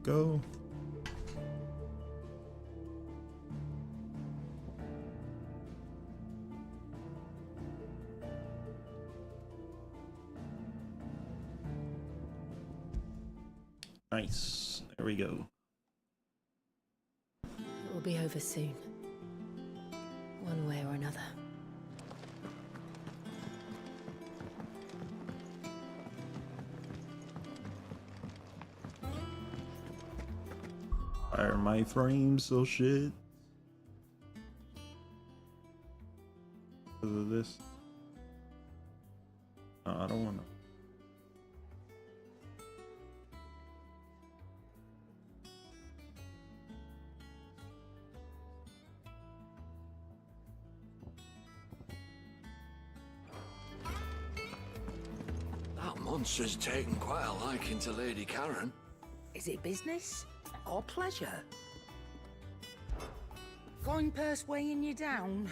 go. Nice. There we go. It will be over soon. One way or another. Why are my frames so shit? Because of this? No, I don't want to. That monster's taken quite a liking to Lady Karen. Is it business or pleasure? Coin purse weighing you down?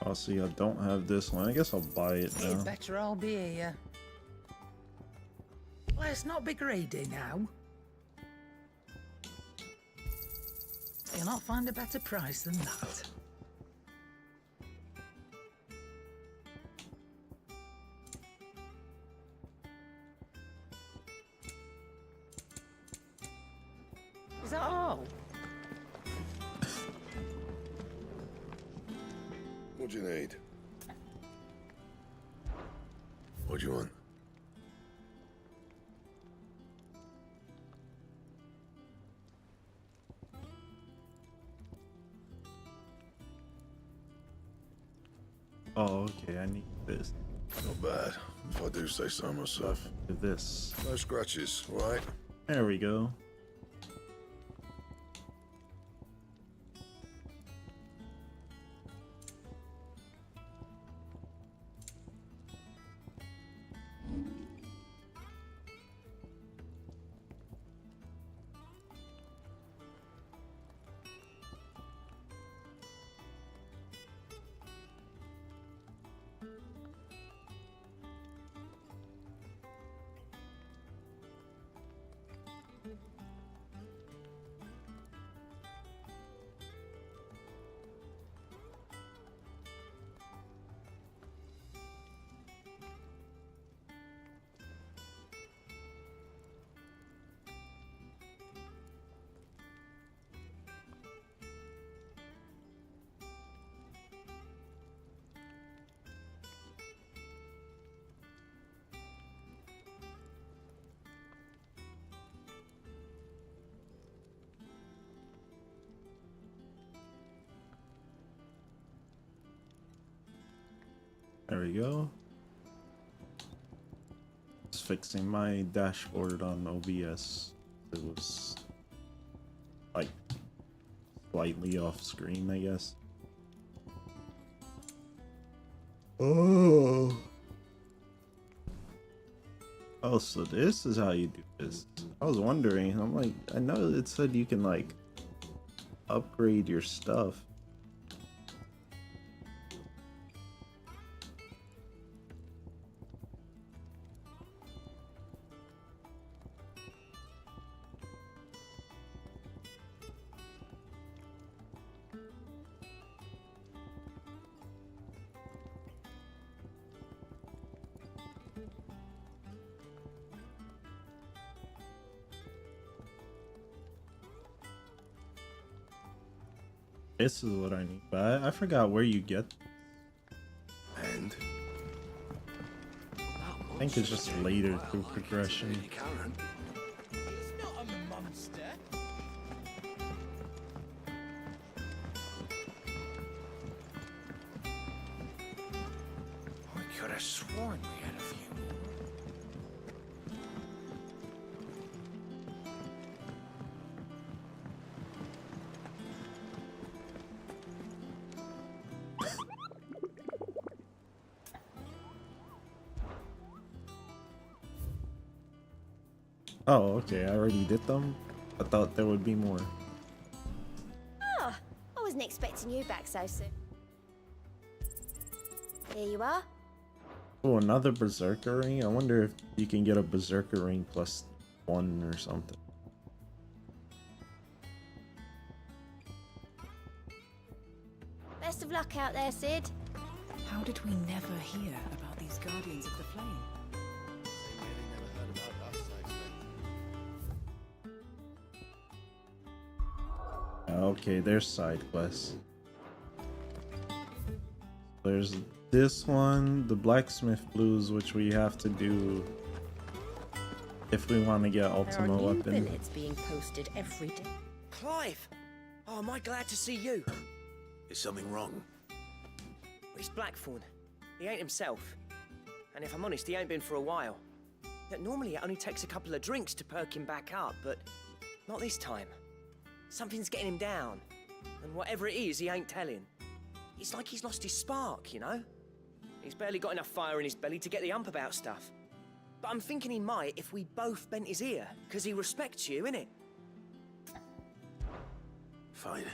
Oh, see, I don't have this one. I guess I'll buy it It's now. better I'll be here. Let's not be greedy now. You'll not find a better price than that. Is that all? What do you need? What do you want? Oh, okay, I need this. Not bad, if I do say so myself. This. No scratches, right? There we go. There we go. Just fixing my dashboard on OBS. It was like slightly off screen, I guess. Oh. Oh, so this is how you do this. I was wondering. I'm like, I know it said you can like upgrade your stuff. This is what I need, but I forgot where you get. And? I think it's just later through progression. Lady Karen. He's not a monster. I could have sworn we had a few more. Oh, okay, I already did them. I thought there would be more. Ah, I wasn't expecting you back so soon. Here you are. Oh, another Berserker ring? I wonder if you can get a Berserker ring +1 or something. Best of luck out there, Sid. How did we never hear about these Guardians of the Flame? Okay, there's side quests. There's this one, the Blacksmith Blues, which we have to do if we want to get There are Ultima new Weapon. billets being posted every day. Clive! Oh, am I glad to see you? Is something wrong? It's Blackthorn. He ain't himself. And if I'm honest, he ain't been for a while. Yet normally it only takes a couple of drinks to perk him back up, but not this time. Something's getting him down. And whatever it is, he ain't telling. It's like he's lost his spark, you know? He's barely got enough fire in his belly to get the ump about stuff. But I'm thinking he might if we both bent his ear, because he respects you, innit? Fine.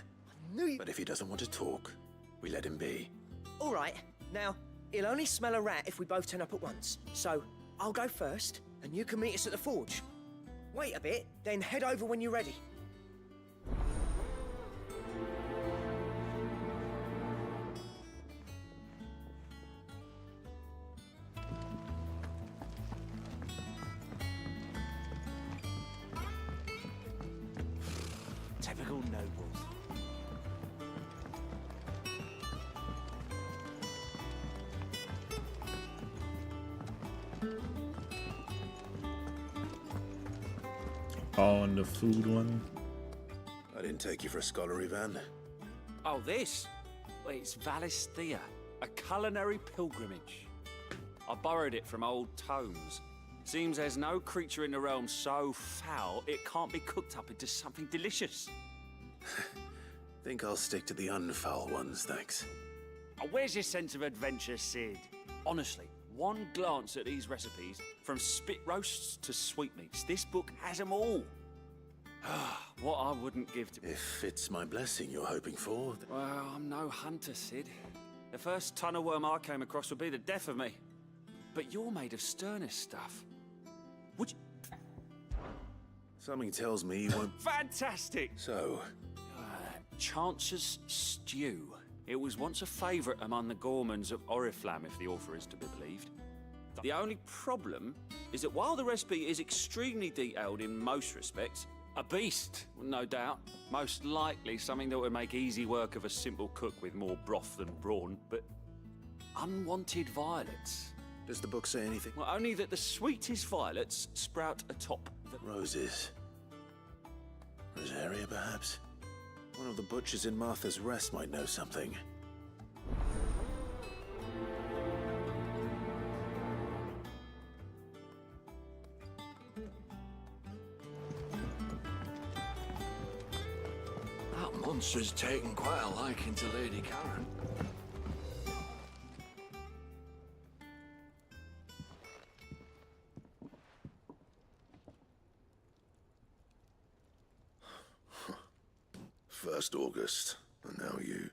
Knew you... But if he doesn't want to talk, we let him be. All right, now, he'll only smell a rat if we both turn up at once. So, I'll go first, and you can meet us at the forge. Wait a bit, then head over when you're ready. Typical nobles. Oh, and the food one. I didn't take you for a scholarly van. Oh, this? Well, it's Valisthea, a culinary pilgrimage. I borrowed it from old tomes. Seems there's no creature in the realm so foul it can't be cooked up into something delicious. Think I'll stick to the unfoul ones, thanks. Oh, where's your sense of adventure, Sid? Honestly, one glance at these recipes, from spit roasts to sweetmeats, this book has them all. What I wouldn't give to... If it's my blessing you're hoping for... Well, I'm no hunter, Sid. The first tunnel worm I came across would be the death of me. But you're made of sterner stuff. Would you... Something tells me you won't... Fantastic! So, Chance's Stew. It was once a favourite among the Gormans of Oriflamme, if the author is to be believed. The only problem is that while the recipe is extremely detailed in most respects, a beast, no doubt. Most likely something that would make easy work of a simple cook with more broth than brawn, but unwanted violets. does the book say anything? Well, only that the sweetest violets sprout atop the... Roses. Rosaria, perhaps? One of the butchers in Martha's Rest might know something. That monster's taken quite a liking to Lady Karen. First August, and now you.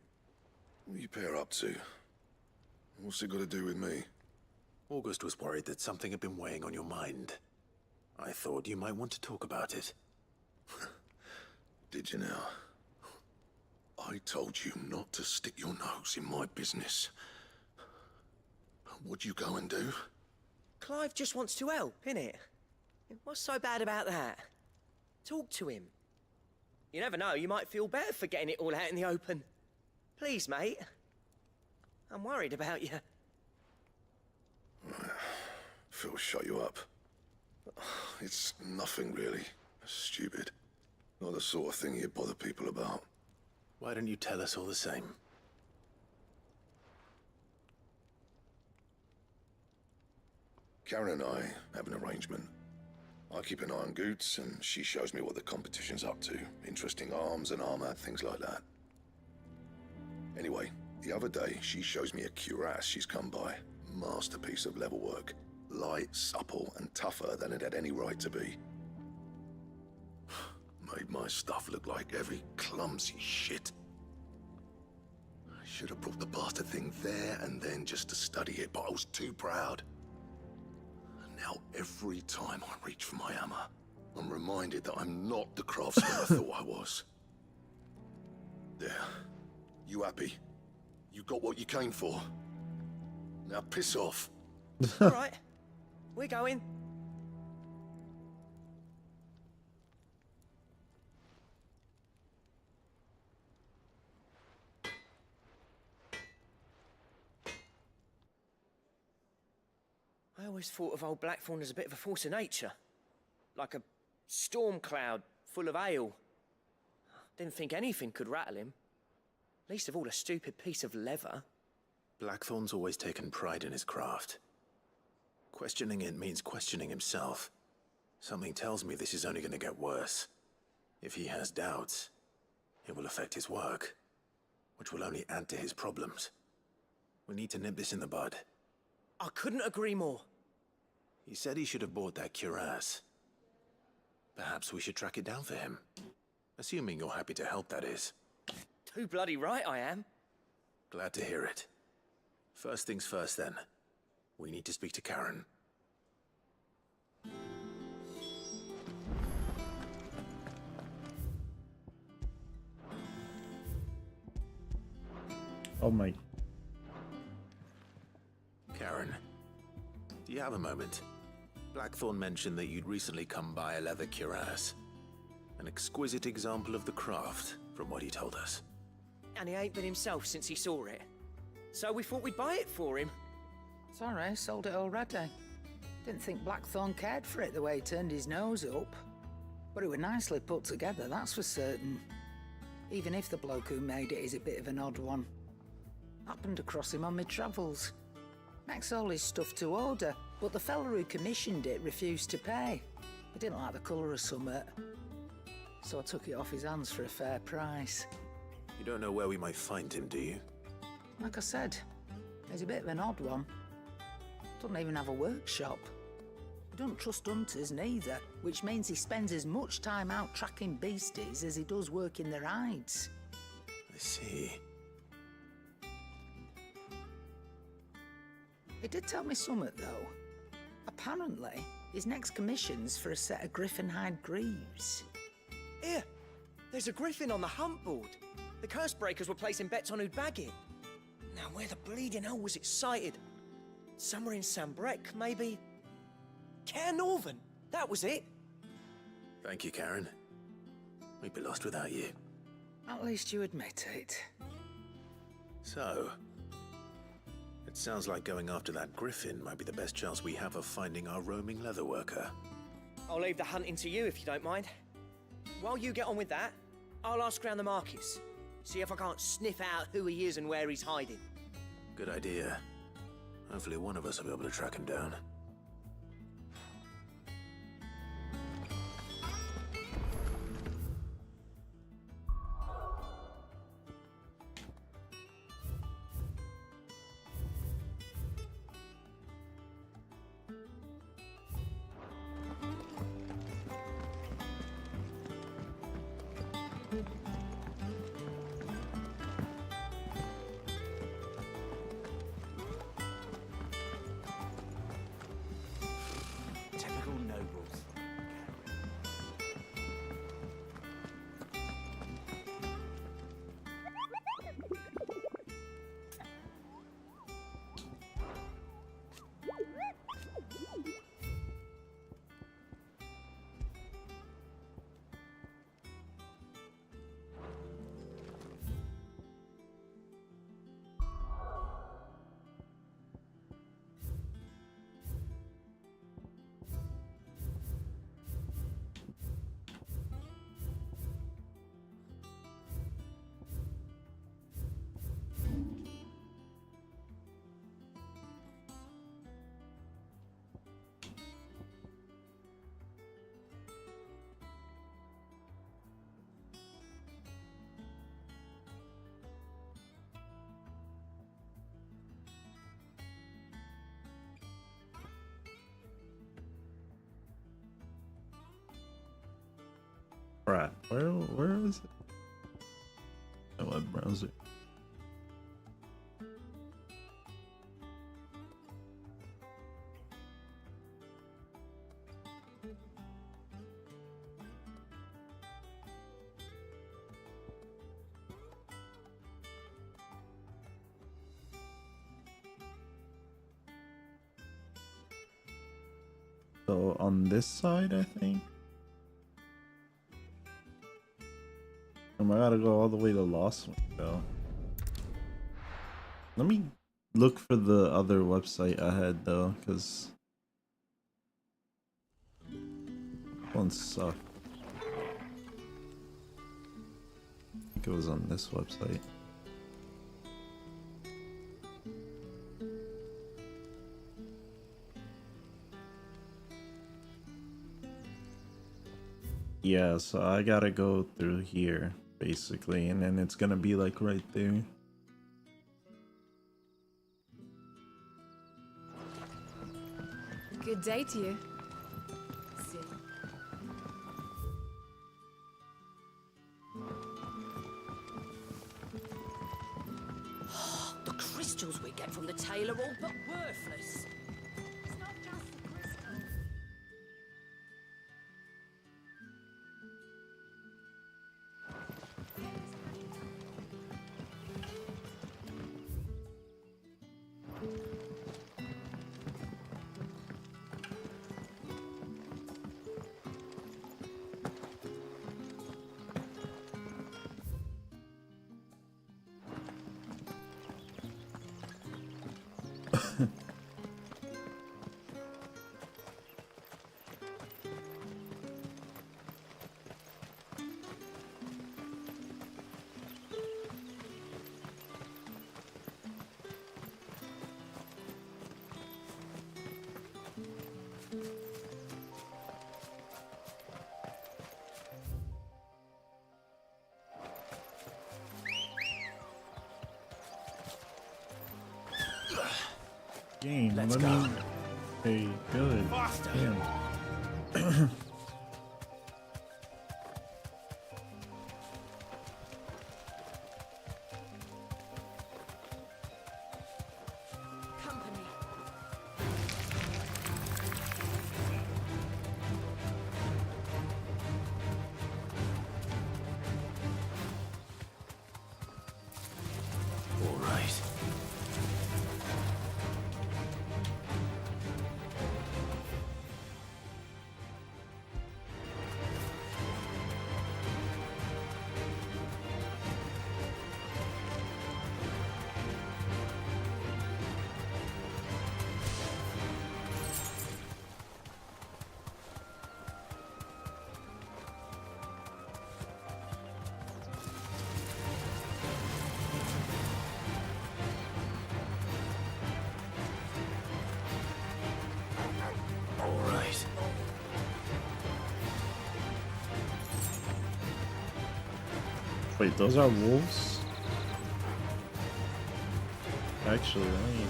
What are you pair up to? What's it got to do with me? August was worried that something had been weighing on your mind. I thought you might want to talk about it. Did you now? I told you not to stick your nose in my business. What'd you go and do? Clive just wants to help, innit? What's so bad about that? Talk to him. You never know, you might feel better for getting it all out in the open. Please, mate. I'm worried about you. Phil shut you up. It's nothing really. Stupid. Not the sort of thing you bother people about. Why don't you tell us all the same? Karen and I have an arrangement. I keep an eye on Goots, and she shows me what the competition's up to. Interesting arms and armor, things like that. Anyway, the other day, she shows me a cuirass she's come by. Masterpiece of level work. Light, supple, and tougher than it had any right to be. Made my stuff look like every clumsy shit. should have brought the bastard thing there and then just to study it, but I was too proud. And now every time I reach for my hammer, I'm reminded that I'm not the craftsman I thought I was. There. You happy? You got what you came for. Now piss off. All right, we're going. I always thought of old Blackthorn as a bit of a force of nature. Like a storm cloud full of ale. Didn't think anything could rattle him. Least of all a stupid piece of leather. Blackthorn's always taken pride in his craft. Questioning it means questioning himself. Something tells me this is only going to get worse. If he has doubts, it will affect his work, which will only add to his problems. We need to nip this in the bud. I couldn't agree more. He said he should have bought that cuirass. Perhaps we should track it down for him. Assuming you're happy to help, that is. Too bloody right I am. Glad to hear it. First things first, then. We need to speak to Karen. Oh my. Karen, do you have a moment? Blackthorn mentioned that you'd recently come by a leather cuirass. An exquisite example of the craft, from what he told us. And he ain't been himself since he saw it. So we thought we'd buy it for him. Sorry, sold it already. Didn't think Blackthorn cared for it the way he turned his nose up. But it was nicely put together, that's for certain. Even if the bloke who made it is a bit of an odd one. Happened across him on my travels. Makes all his stuff to order, but the fella who commissioned it refused to pay. He didn't like the colour of summit. So I took it off his hands for a fair price. You don't know where we might find him, do you? Like I said, he's a bit of an odd one. Doesn't even have a workshop. He doesn't trust hunters neither, which means he spends as much time out tracking beasties as he does working their hides. I see. He did tell me something, though. Apparently, his next commission's for a set of griffin hide greaves. Here, there's a griffin on the hunt board. The curse breakers were placing bets on who'd bag it. Now, where the bleeding hell was it sighted? Somewhere in Sambrec, maybe? Caernarvon, that was it. Thank you, Karen. We'd be lost without you. At least you admit it. So, it sounds like going after that griffin might be the best chance we have of finding our roaming leatherworker. I'll leave the hunting to you if you don't mind. While you get on with that, I'll ask around the markets. See if I can't sniff out who he is and where he's hiding. Good idea. Hopefully one of us will be able to track him down. Typical nobles. Right, where is it? A web browser. So on this side, I think. I gotta go all the way to Lost Window. Let me look for the other website I had though, because one sucked. I think it was on this website. Yeah, so I gotta go through here, basically, and then it's gonna be like right there. Good day to you. Sid. The crystals we get from the tail are all but worthless. It's not just the crystal. Game, Let's let go. me. Hey, good. Faster. Damn. Company. All right. All right. Wait, those are wolves? Actually, let me.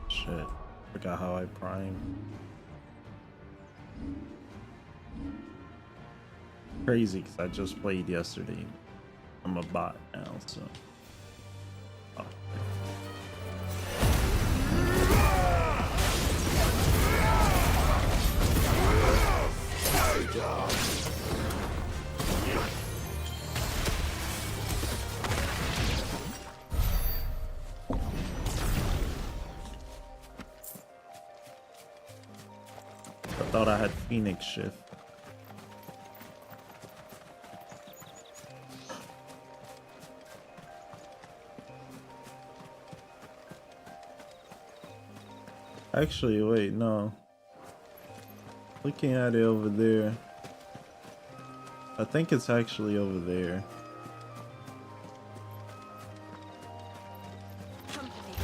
Shit. Forgot how I prime. Crazy, because I just played yesterday. I'm a bot now, so. Oh. I thought I had Phoenix Shift. Actually, wait, no. Looking at it over there. I think it's actually over there. Company.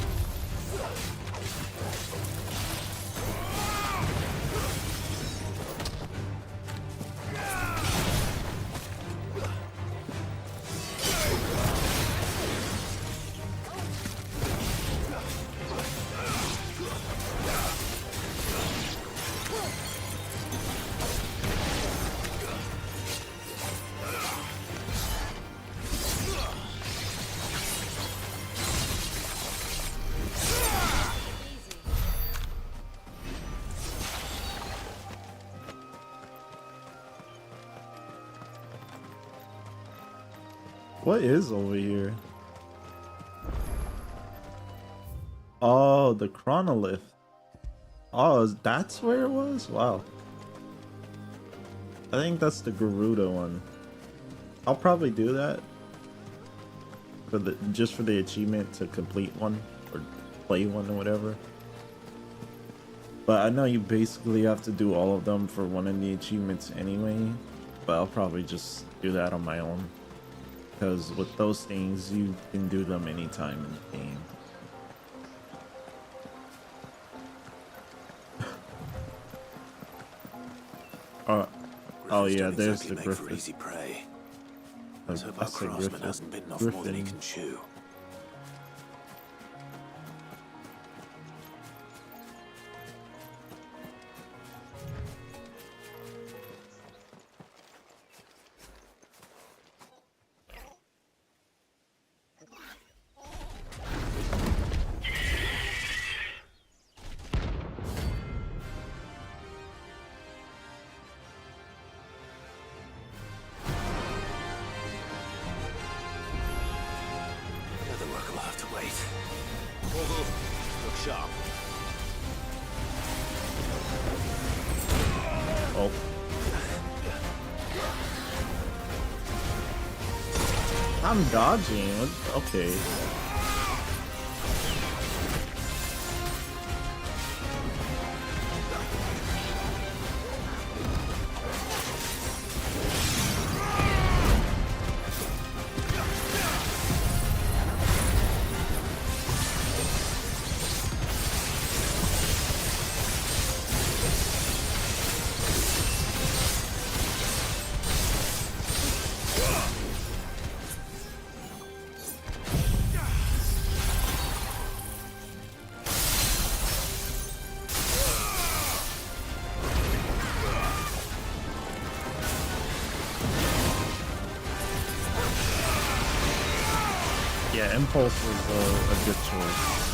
What is over here? Oh, the chronolith. Oh, that's where it was? Wow. I think that's the Garuda one. I'll probably do that for the just for the achievement to complete one or play one or whatever. But I know you basically have to do all of them for one of the achievements anyway. But I'll probably just do that on my own, because with those things you can do them anytime in the game. Oh Griffiths yeah, don't there's exactly the make for Griffith. easy prey. Let's hope I our said craftsman Griffith. hasn't bitten off more than he Griffin. can chew. The other work will have to wait. Look sharp. Oh. I'm dodging. Okay. Yeah, Impulse was a good choice.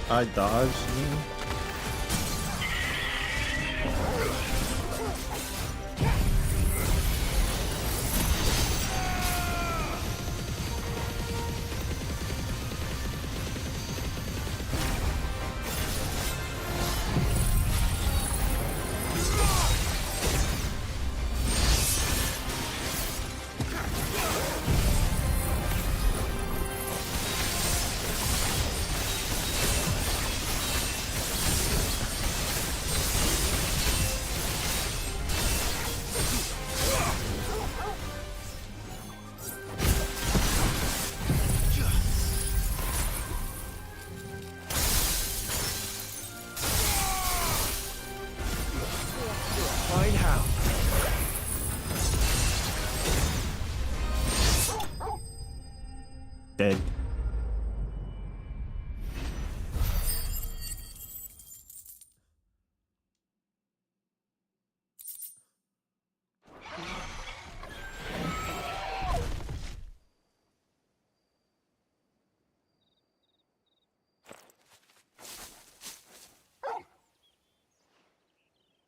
I dodged you. Find how. Dead.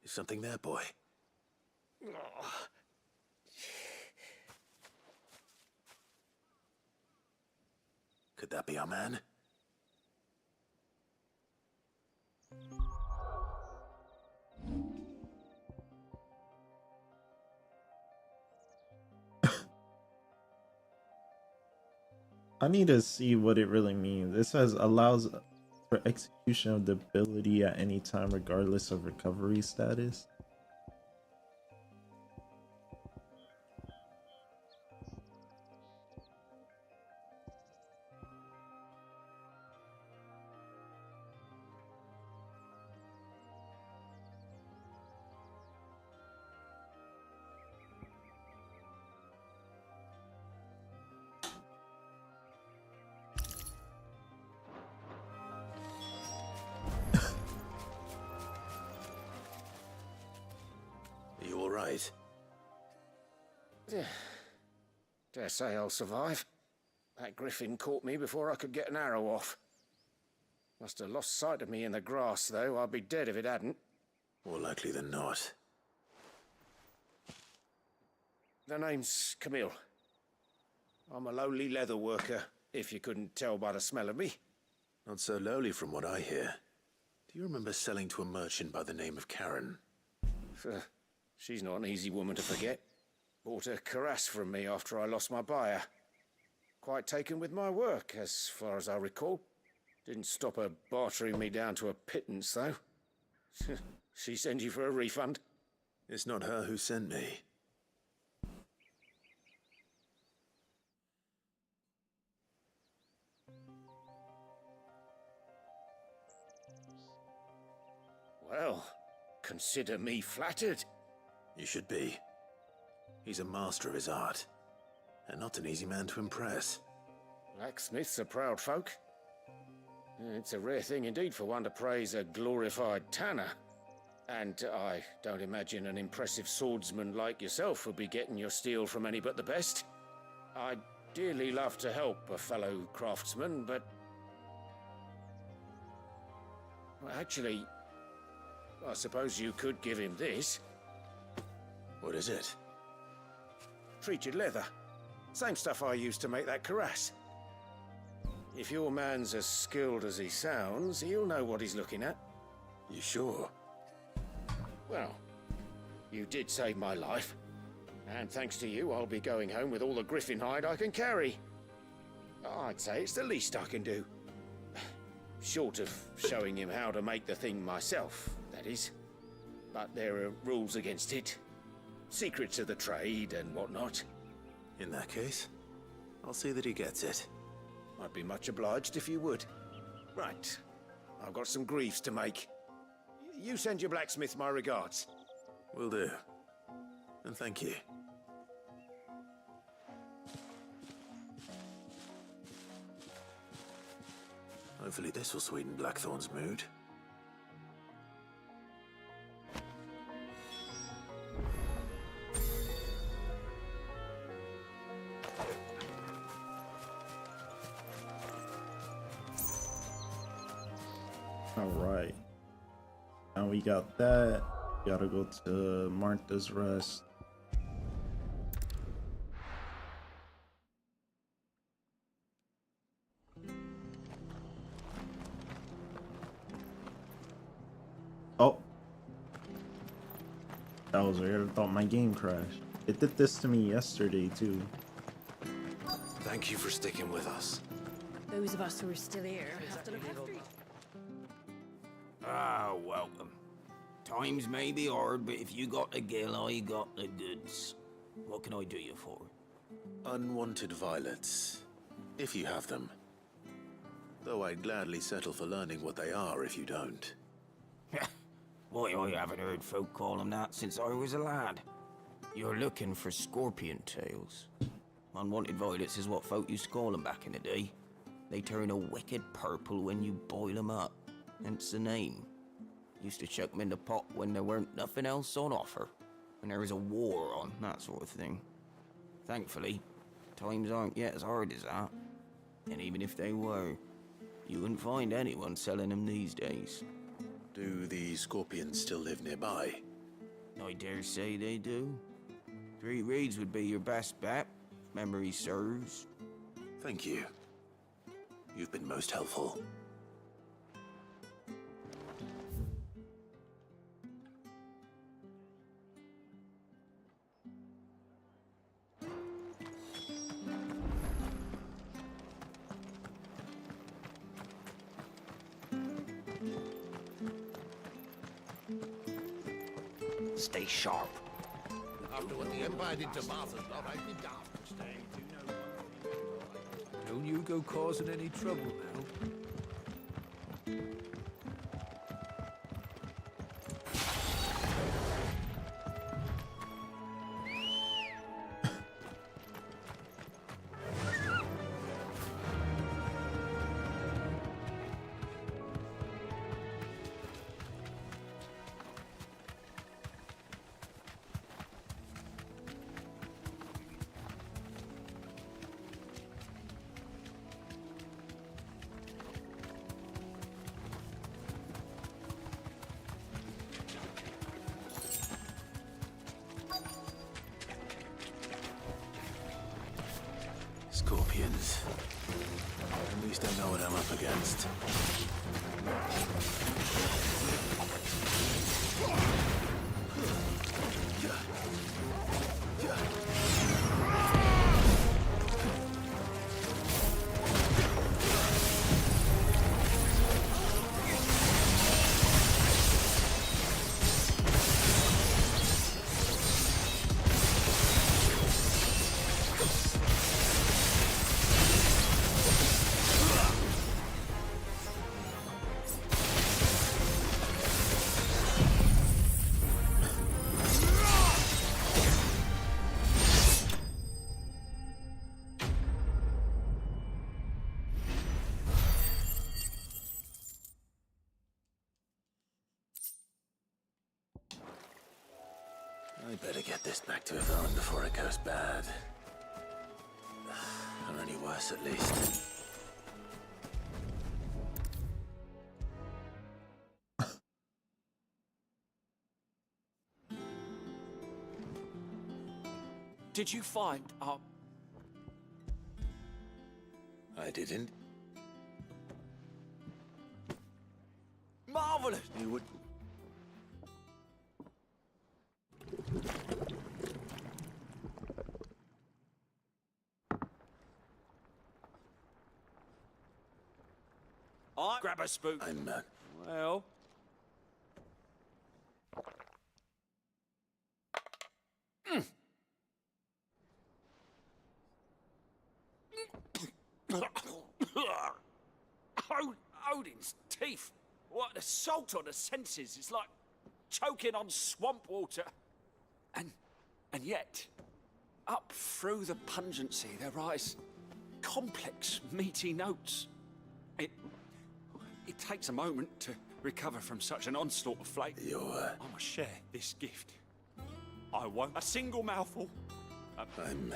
Is something there, boy? Could that be our man? I need to see what it really means. It says allows for execution of the ability at any time regardless of recovery status. Are you all right? Dare say I'll survive. That griffin caught me before I could get an arrow off. Must have lost sight of me in the grass, though. I'd be dead if it hadn't. More likely than not. The name's Camille. I'm a lowly leather worker, if you couldn't tell by the smell of me. Not so lowly from what I hear. Do you remember selling to a merchant by the name of Karen? She's not an easy woman to forget. Bought a cuirass from me after I lost my buyer. Quite taken with my work, as far as I recall. Didn't stop her bartering me down to a pittance, though. She sent you for a refund? It's not her who sent me. Well, consider me flattered. You should be. He's a master of his art, and not an easy man to impress. Blacksmiths are proud folk. It's a rare thing indeed for one to praise a glorified tanner. And I don't imagine an impressive swordsman like yourself would be getting your steel from any but the best. I'd dearly love to help a fellow craftsman, but... Well, actually, I suppose you could give him this. What is it? Treated leather. Same stuff I used to make that cuirass. If your man's as skilled as he sounds, he'll know what he's looking at. You sure? Well, you did save my life. And thanks to you, I'll be going home with all the griffin hide I can carry. I'd say it's the least I can do. Short of showing him how to make the thing myself, that is. But there are rules against it. Secrets of the trade and whatnot. In that case, I'll see that he gets it. I'd be much obliged if you would. Right. I've got some greaves to make. You send your blacksmith my regards. Will do. And thank you. Hopefully this will sweeten Blackthorn's mood. Alright. Now we got that. Gotta go to Martha's Rest. Oh. That was weird. I thought my game crashed. It did this to me yesterday too. Thank you for sticking with us. Those of us who are still here have to look after you. Ah, welcome. Times may be hard, but if you got the gill, I got the goods. What can I do you for? Unwanted violets, if you have them. Though I'd gladly settle for learning what they are if you don't. Why, I haven't heard folk call them that since I was a lad. You're looking for scorpion tails. Unwanted violets is what folk used to call them back in the day. They turn a wicked purple when you boil them up, hence the name. Used to chuck them in the pot when there weren't nothing else on offer. When there was a war on, that sort of thing. Thankfully, times aren't yet as hard as that. And even if they were, you wouldn't find anyone selling them these days. Do the scorpions still live nearby? I dare say they do. 3 Reeds would be your best bet, if memory serves. Thank you. You've been most helpful. Stay sharp. After what the Empire did to Martha's lot, I'd be daft to stay. Don't you go causing any trouble now. Scorpions. At least I know what I'm up against. I better get this back to Yvonne before it goes bad. Or any worse, at least. Did you find our... I didn't. Marvelous! You would... I grab a spoon. I'm, Well... Odin's teeth. What an assault on the senses. It's like choking on swamp water. And yet, up through the pungency, there rise complex, meaty notes. It takes a moment to recover from such an onslaught of flavour. I must share this gift. I won't. A single mouthful. I'm...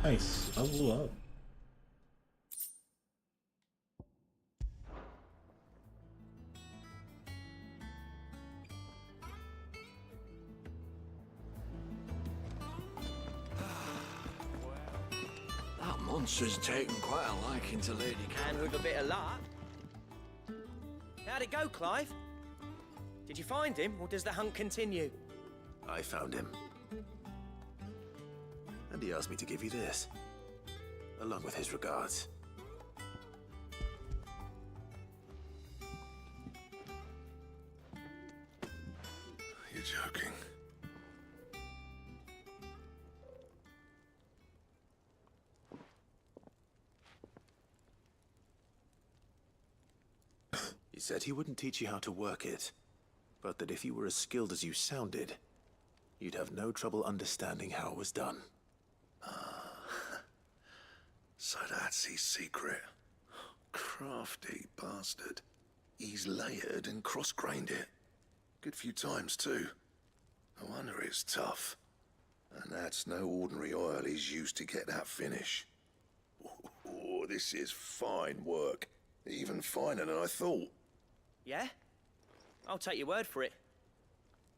Nice. I blew up. That monster's taken quite a liking to Lady And with a bit of luck. How'd it go, Clive? Did you find him, or does the hunt continue? I found him. And he asked me to give you this, along with his regards. You're joking. He said he wouldn't teach you how to work it, but that if you were as skilled as you sounded, you'd have no trouble understanding how it was done. So that's his secret. Crafty bastard. He's layered and cross-grained it. Good few times, too. No wonder it's tough. And that's no ordinary oil he's used to get that finish. Oh, this is fine work. Even finer than I thought. Yeah? I'll take your word for it.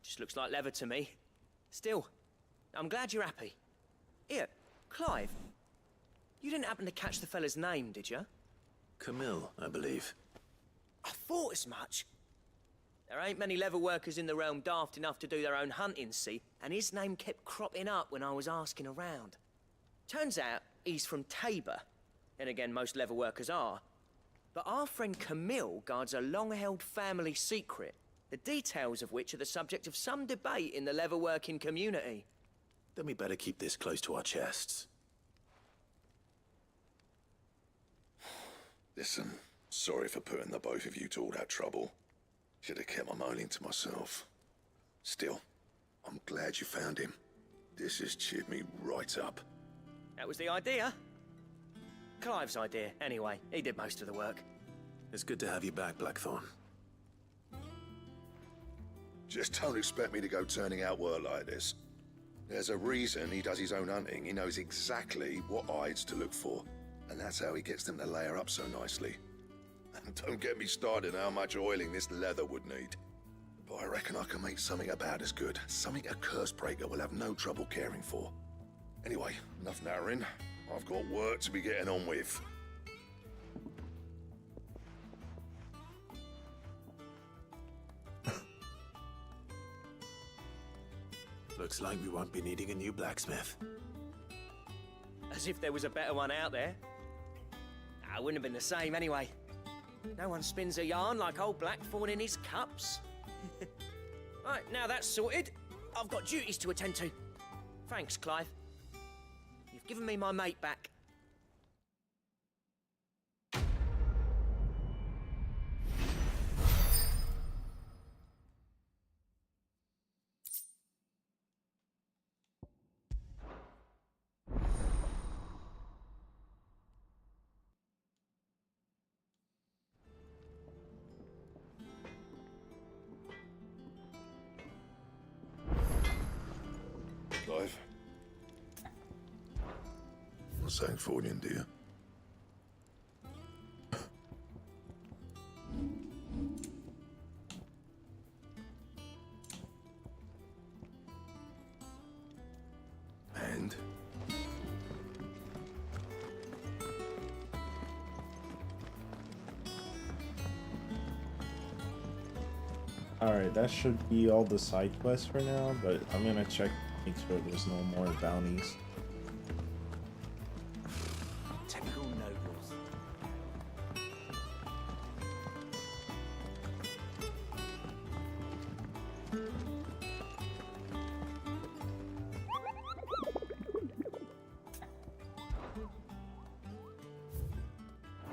Just looks like leather to me. Still, I'm glad you're happy. Here, Clive. You didn't happen to catch the fella's name, did you? Camille, I believe. I thought as much. There ain't many leather workers in the realm daft enough to do their own hunting, see? And his name kept cropping up when I was asking around. Turns out he's from Tabor. Then again, most leather workers are. But our friend Camille guards a long-held family secret, the details of which are the subject of some debate in the leather-working community. Then we better keep this close to our chests. Listen, sorry for putting the both of you to all that trouble. Should have kept my moaning to myself. Still, I'm glad you found him. This has cheered me right up. That was the idea. Clive's idea, anyway. He did most of the work. It's good to have you back, Blackthorn. Just don't expect me to go turning out work like this. There's a reason he does his own hunting. He knows exactly what hides to look for. And that's how he gets them to layer up so nicely. And don't get me started on how much oiling this leather would need. But I reckon I can make something about as good. Something a Cursebreaker will have no trouble caring for. Anyway, enough nattering. I've got work to be getting on with. Looks like we won't be needing a new blacksmith. As if there was a better one out there. I wouldn't have been the same anyway. No one spins a yarn like old Blackthorn in his cups. Right, now that's sorted, I've got duties to attend to. Thanks, Clive. You've given me my mate back. Clive. What's saying for you, dear? And? Alright, that should be all the side quests for now, but I'm gonna check, make sure there's no more bounties. Typical nobles.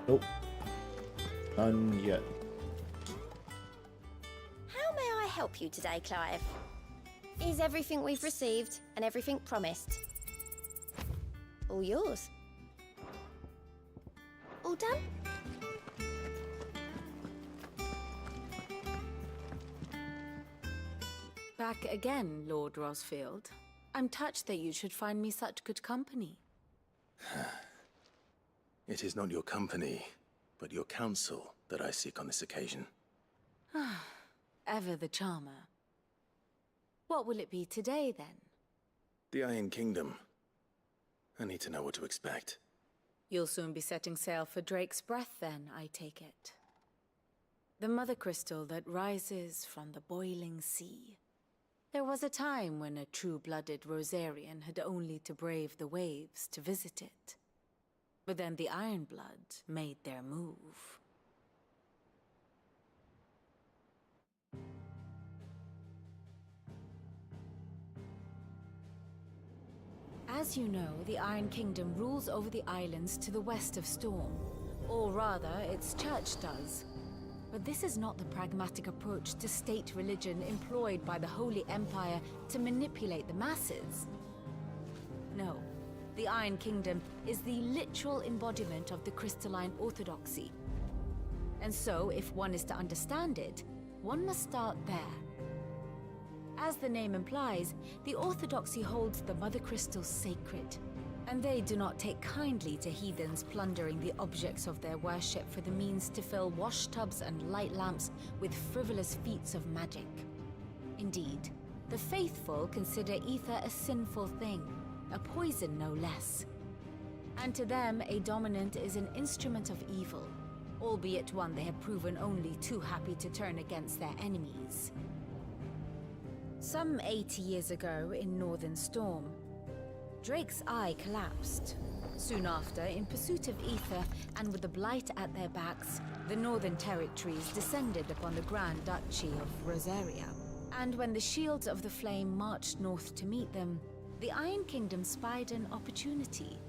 Nope. None yet. How may I help you today, Clive? Is everything we've received and everything promised all yours? All done? Back again, Lord Rosfield. I'm touched that you should find me such good company. It is not your company, but your counsel that I seek on this occasion. Ever the charmer. What will it be today, then? The Iron Kingdom. I need to know what to expect. You'll soon be setting sail for Drake's Breath, then, I take it. The mother crystal that rises from the boiling sea. There was a time when a true-blooded Rosarian had only to brave the waves to visit it. But then the Ironblood made their move. As you know, the Iron Kingdom rules over the islands to the west of Storm. Or rather, its church does. But this is not the pragmatic approach to state religion employed by the Holy Empire to manipulate the masses. No, the Iron Kingdom is the literal embodiment of the crystalline orthodoxy. And so, if one is to understand it, one must start there. As the name implies, the orthodoxy holds the Mother Crystal sacred, And they do not take kindly to heathens plundering the objects of their worship for the means to fill washtubs and light lamps with frivolous feats of magic. Indeed, the faithful consider ether a sinful thing, a poison no less. And to them, a dominant is an instrument of evil, albeit one they have proven only too happy to turn against their enemies. Some 80 years ago in Northern Storm, Drake's Eye collapsed. Soon after, in pursuit of ether and with the Blight at their backs, the Northern Territories descended upon the Grand Duchy of Rosaria. And when the Shields of the Flame marched north to meet them, the Iron Kingdom spied an opportunity.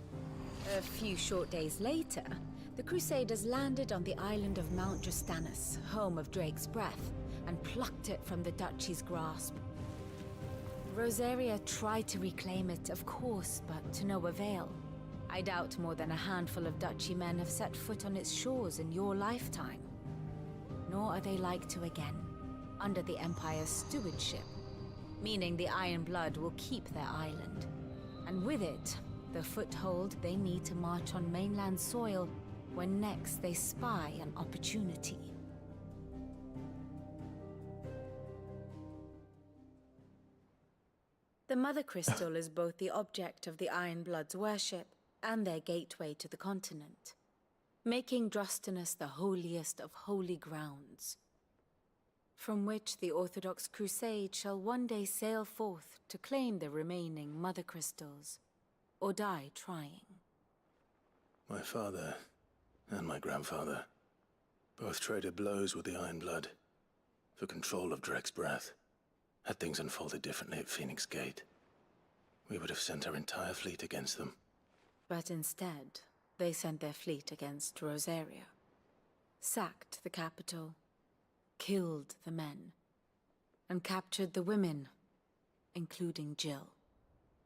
A few short days later, the Crusaders landed on the island of Mount Justanus, home of Drake's Breath, and plucked it from the Duchy's grasp. Rosaria tried to reclaim it, of course, but to no avail. I doubt more than a handful of Duchy men have set foot on its shores in your lifetime. Nor are they like to again, under the Empire's stewardship, meaning the Iron Blood will keep their island. And with it, the foothold they need to march on mainland soil when next they spy an opportunity. The Mother Crystal is both the object of the Iron Blood's worship and their gateway to the continent, making Drostanus the holiest of holy grounds, from which the Orthodox Crusade shall one day sail forth to claim the remaining Mother Crystals, or die trying. My father and my grandfather both traded blows with the Iron Blood for control of Drake's Breath. Had things unfolded differently at Phoenix Gate, we would have sent our entire fleet against them. But instead, they sent their fleet against Rosaria, sacked the capital, killed the men, and captured the women, including Jill.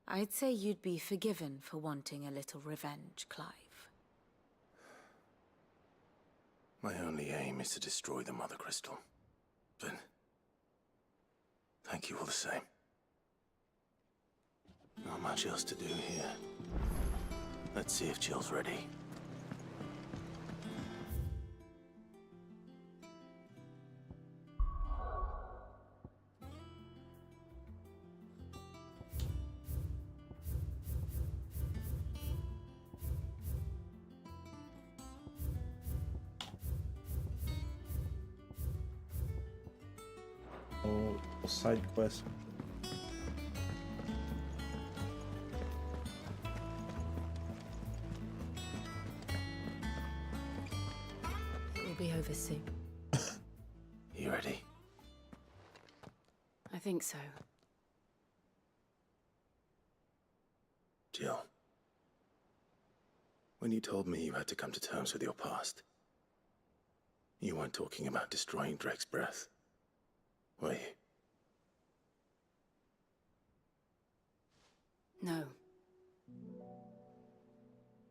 I'd say you'd be forgiven for wanting a little revenge, Clive. My only aim is to destroy the Mother Crystal. But thank you all the same. Not much else to do here. Let's see if Jill's ready. Oh, side quest. We'll be over soon. You ready? I think so. Jill. When you told me you had to come to terms with your past, you weren't talking about destroying Drake's Breath, were you? No.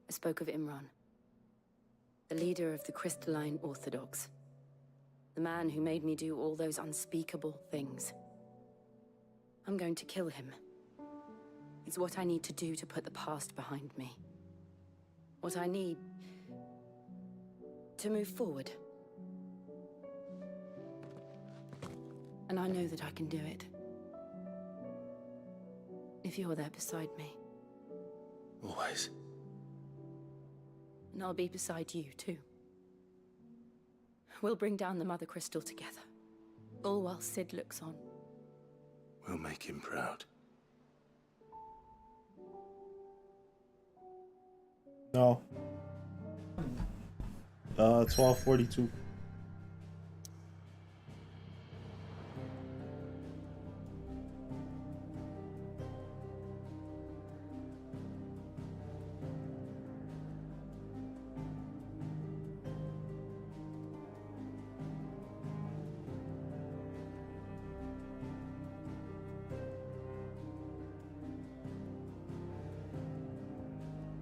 I spoke of Imran, the leader of the Crystalline Orthodox. The man who made me do all those unspeakable things. I'm going to kill him. It's what I need to do to put the past behind me. What I need to move forward. And I know that I can do it. If you're there beside me. Always. And I'll be beside you, too. We'll bring down the Mother Crystal together. All while Sid looks on. We'll make him proud. No. 1242.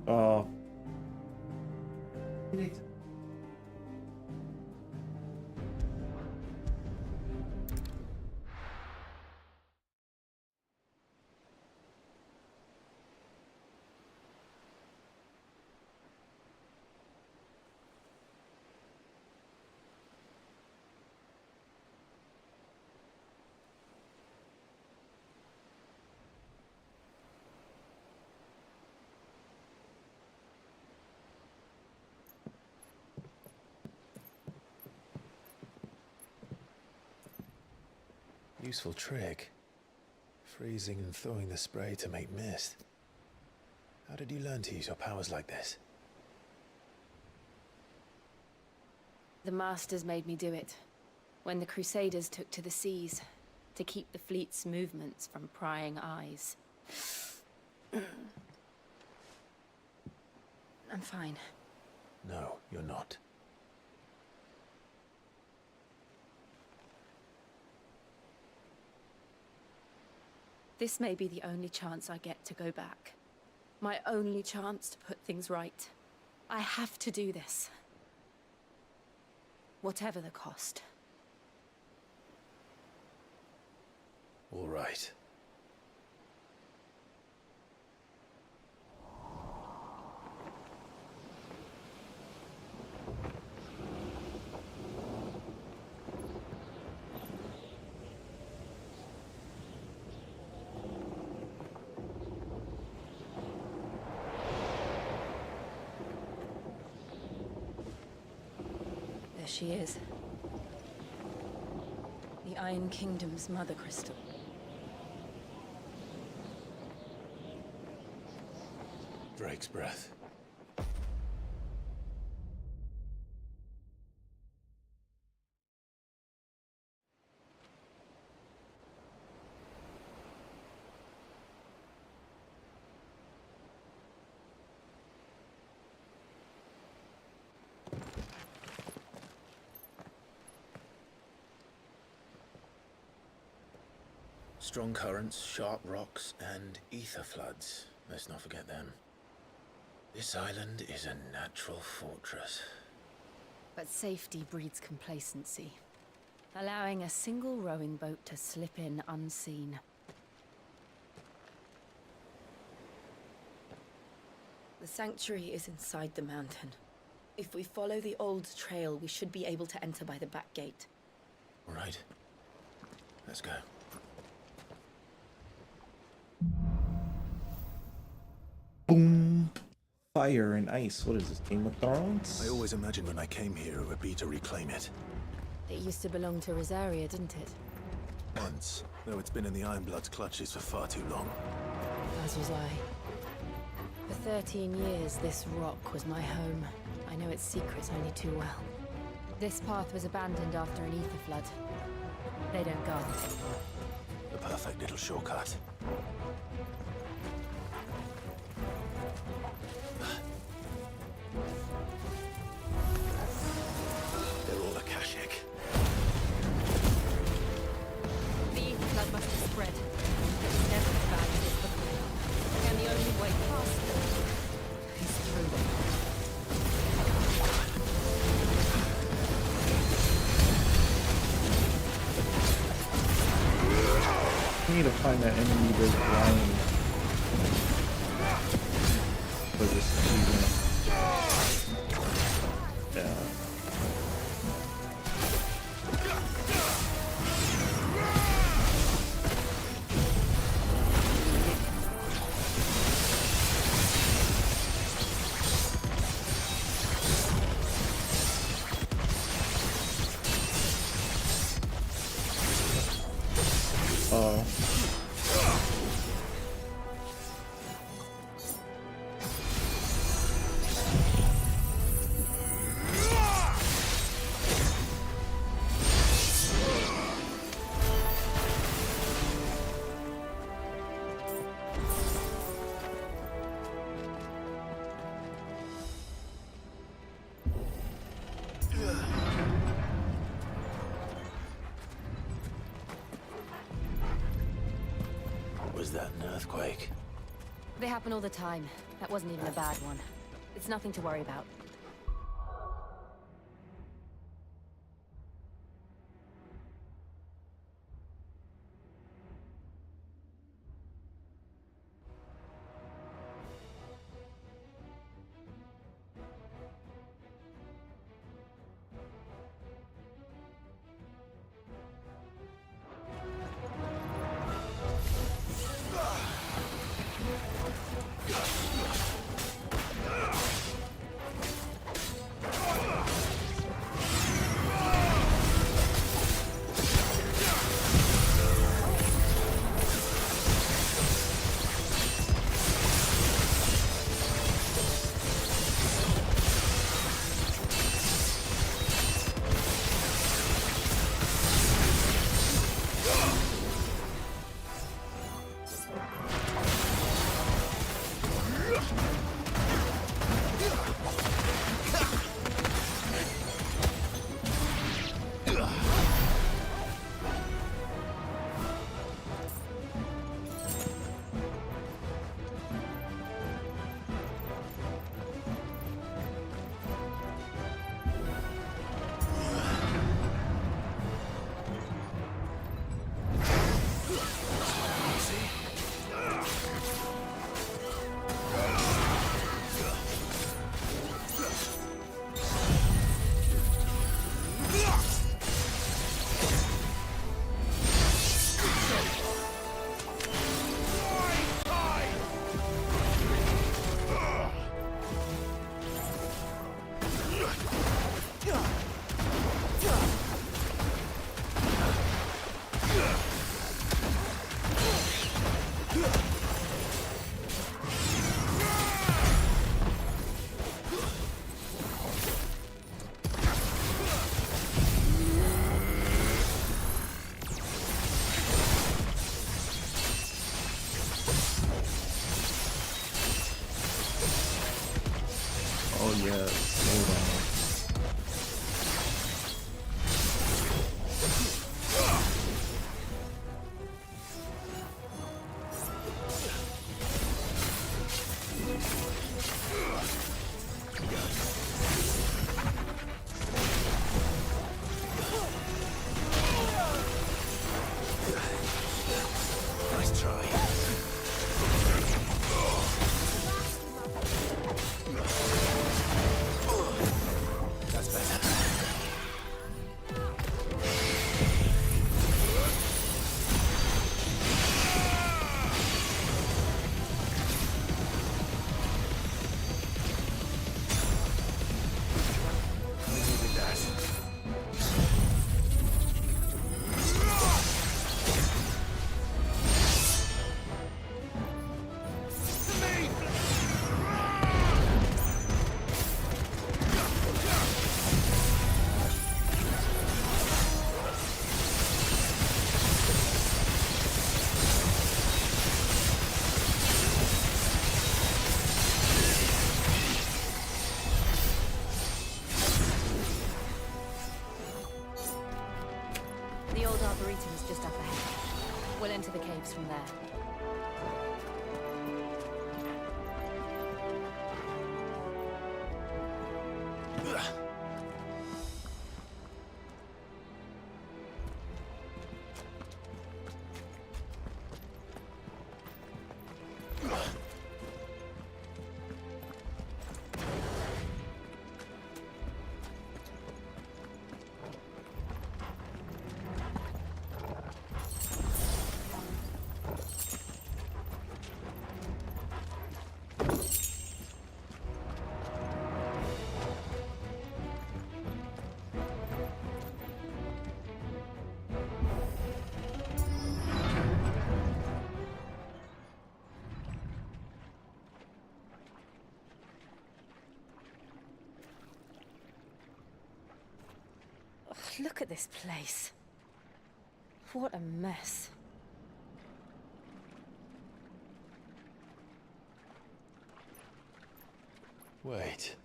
Oh. Useful trick. Freezing and thawing the spray to make mist. How did you learn to use your powers like this? The Masters made me do it. When the Crusaders took to the seas, to keep the fleet's movements from prying eyes. I'm fine. No, you're not. This may be the only chance I get to go back. My only chance to put things right. I have to do this. Whatever the cost. All right. There she is. The Iron Kingdom's Mother Crystal. Drake's breath. Strong currents, sharp rocks, and ether floods. Let's not forget them. This island is a natural fortress. But safety breeds complacency, allowing a single rowing boat to slip in unseen. The sanctuary is inside the mountain. If we follow the old trail, we should be able to enter by the back gate. All right. Let's go. Boom. Fire and ice. What is this, Game of Thrones? I always imagined when I came here it would be to reclaim it. It used to belong to Rosaria, didn't it? Once, though it's been in the Ironblood's clutches for far too long. As was I. For 13 years, this rock was my home. I know its secrets only too well. This path was abandoned after an ether flood. They don't guard it. The perfect little shortcut. They're all Akashic. The ether flood must have spread. It was never as bad as this before. And the only way past it is through it. I need to find that enemy that's blind for this season. Yeah. Oh. Was that an earthquake? They happen all the time. That wasn't even a bad one. It's nothing to worry about. Oh yeah, hold on. Nice try. That's better. We needed that. The old Arboretum is just up ahead. We'll enter the caves from there. Ugh, look at this place. What a mess. Wait.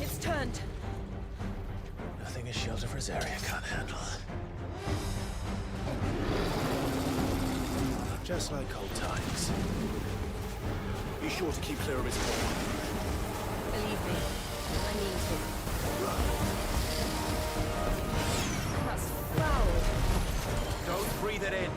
It's turned. Nothing a shelter for Zarya can't handle. Just like old times. Be sure to keep clear of his core. Believe me, I mean to. That's foul. Don't breathe it in.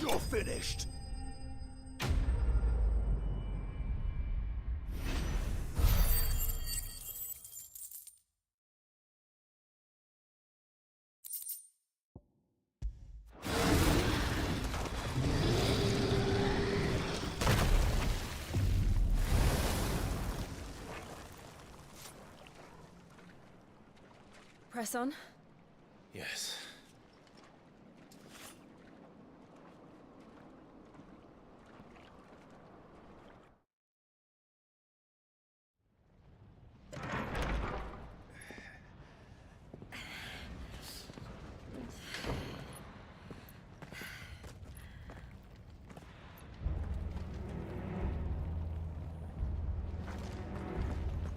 You're finished. Press on. Yes.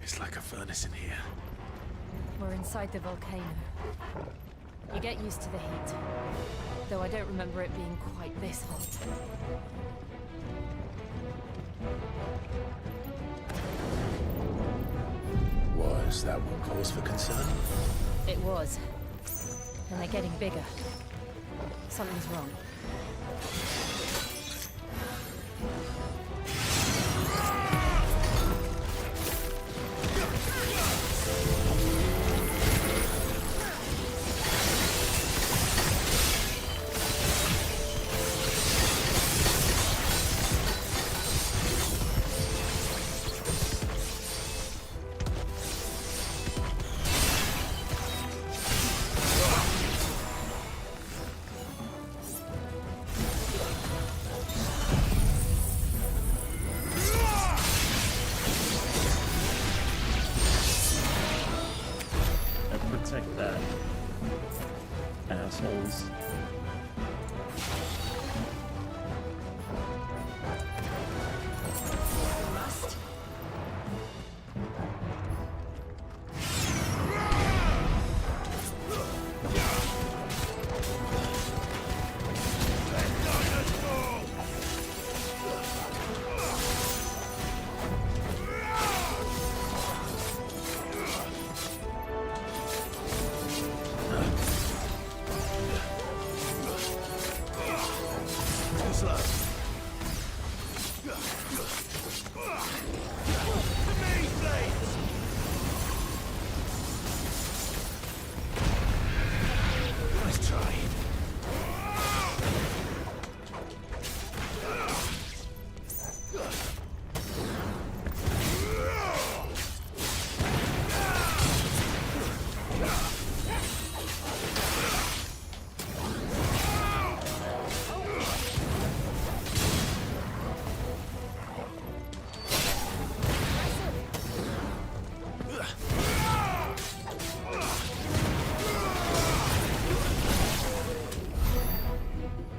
It's like a furnace in here. We're inside the volcano. You get used to the heat. Though I don't remember it being quite this hot. Was that one cause for concern? It was. And they're getting bigger. Something's wrong. Protect that. Assholes.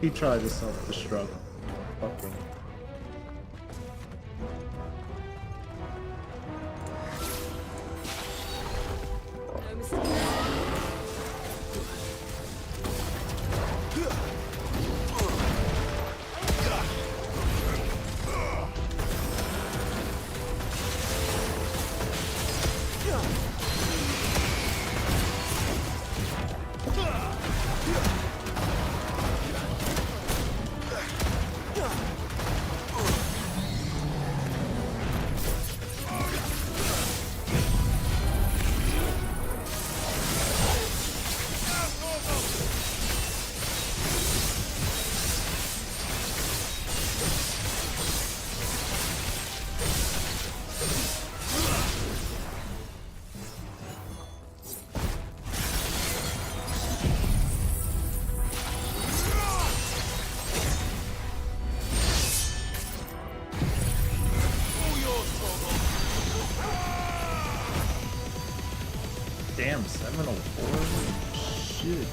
He tried to self-destruct. Fucking. No mistake. Damn, 704? Shit.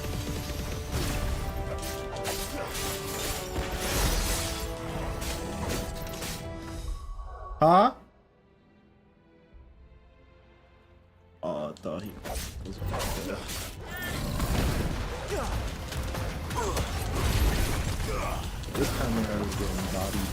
Huh? Oh, I thought he was this time I was getting bodied.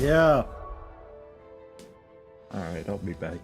Yeah. Alright, I'll be back.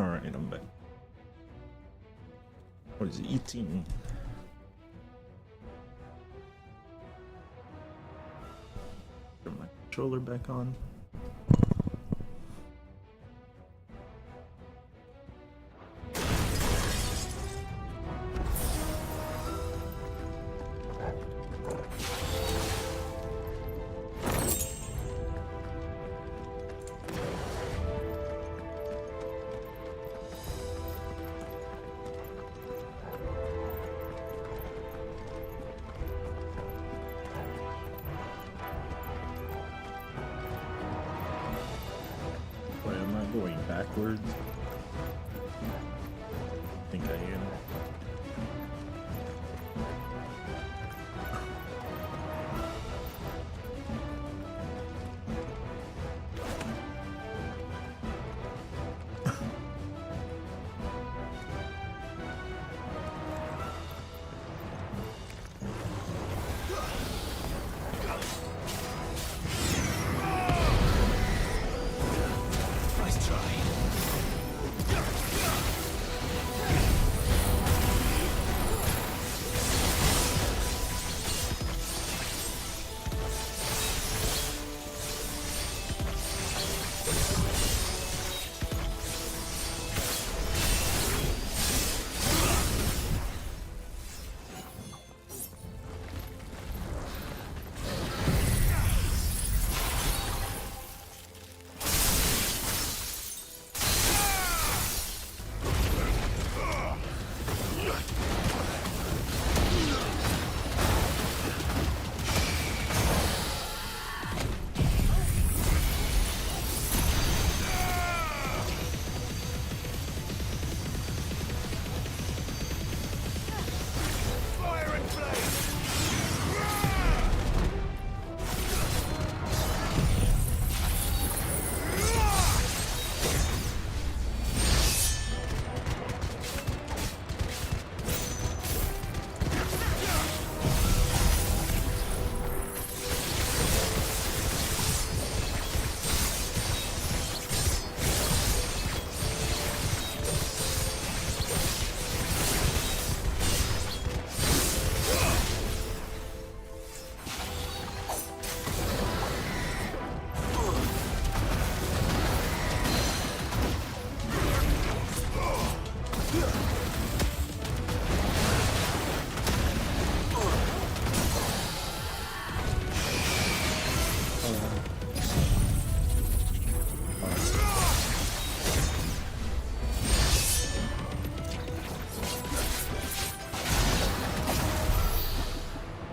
Alright, I'm back. What is he eating? Turn my controller back on. Wait, am I going backwards? I think I am. Nice try.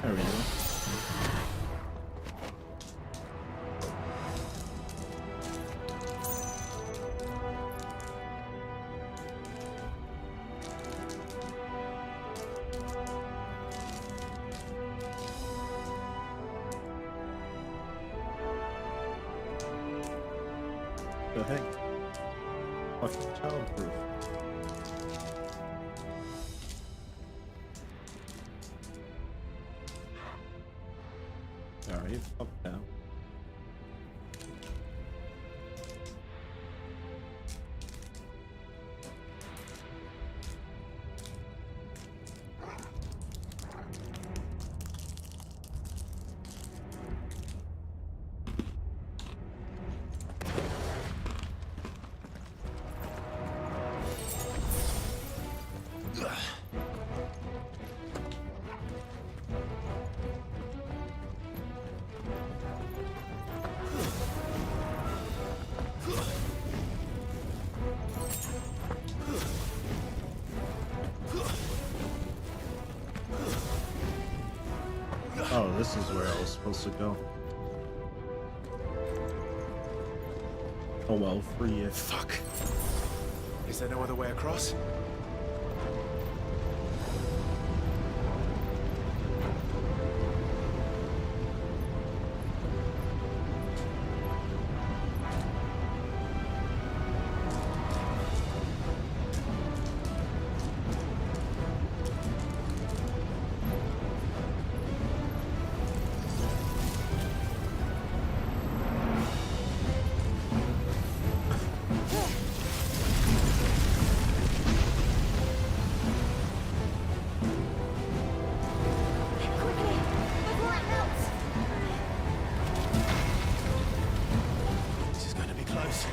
There we go. The heck? Fucking childproof. Alright, up now. Oh, this is where I was supposed to go. Oh well, free it. Fuck. Is there no other way across? close.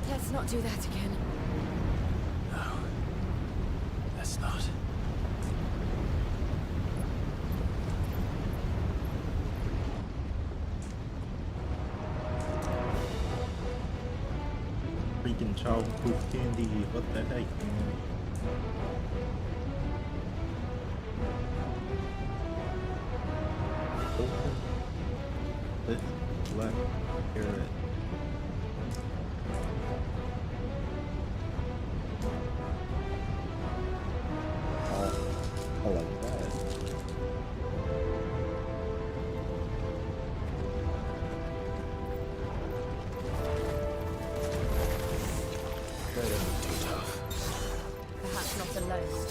Let's not do that again. No. Let's not. Freaking childproof candy. What the heck, man? Open this left carrot. Oh, I like that. They don't look too tough. Perhaps not alone,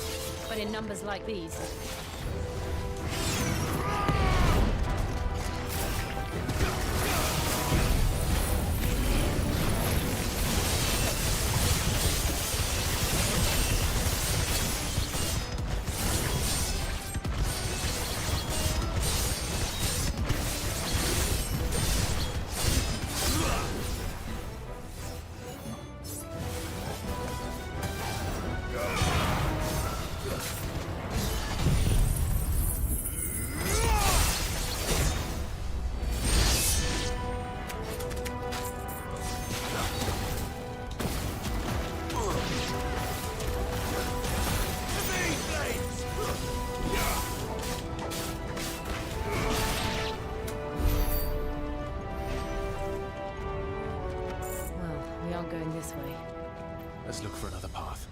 but in numbers like these. Well, we aren't going this way. Let's look for another path.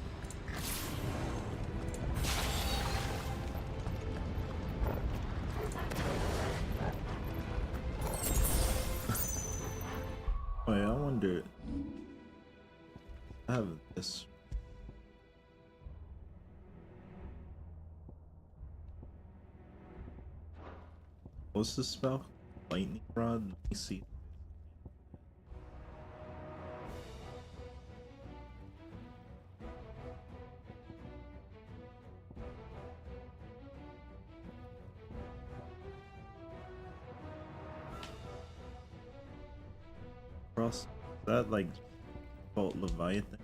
Wait, I wonder. I have this. What's the spell? Lightning rod? Let me see. Cross that like Bolt Leviathan.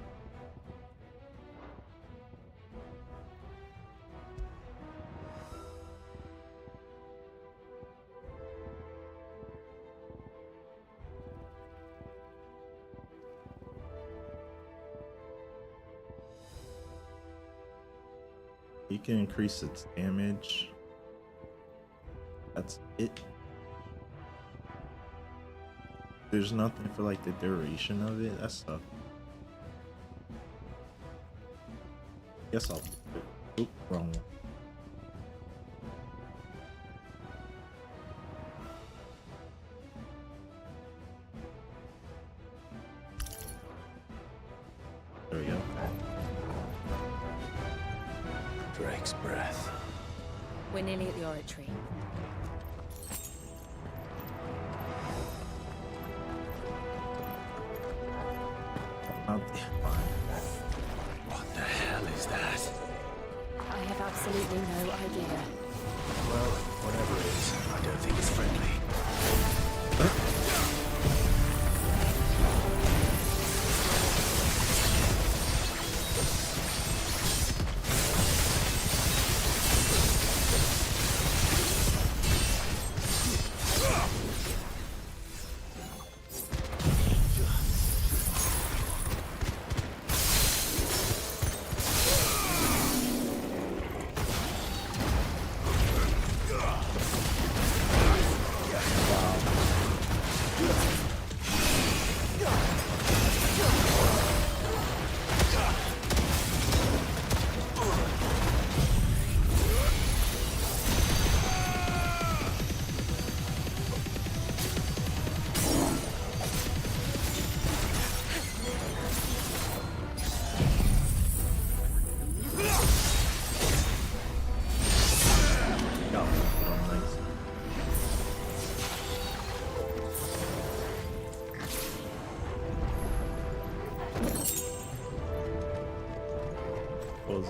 You can increase its damage. That's it. There's nothing for like the duration of it. That's tough. Guess I'll. Oop, wrong one. There we go. Drake's breath. We're nearly at the oratory. What the hell is that? I have absolutely no idea. Well, whatever it is, I don't think it's friendly.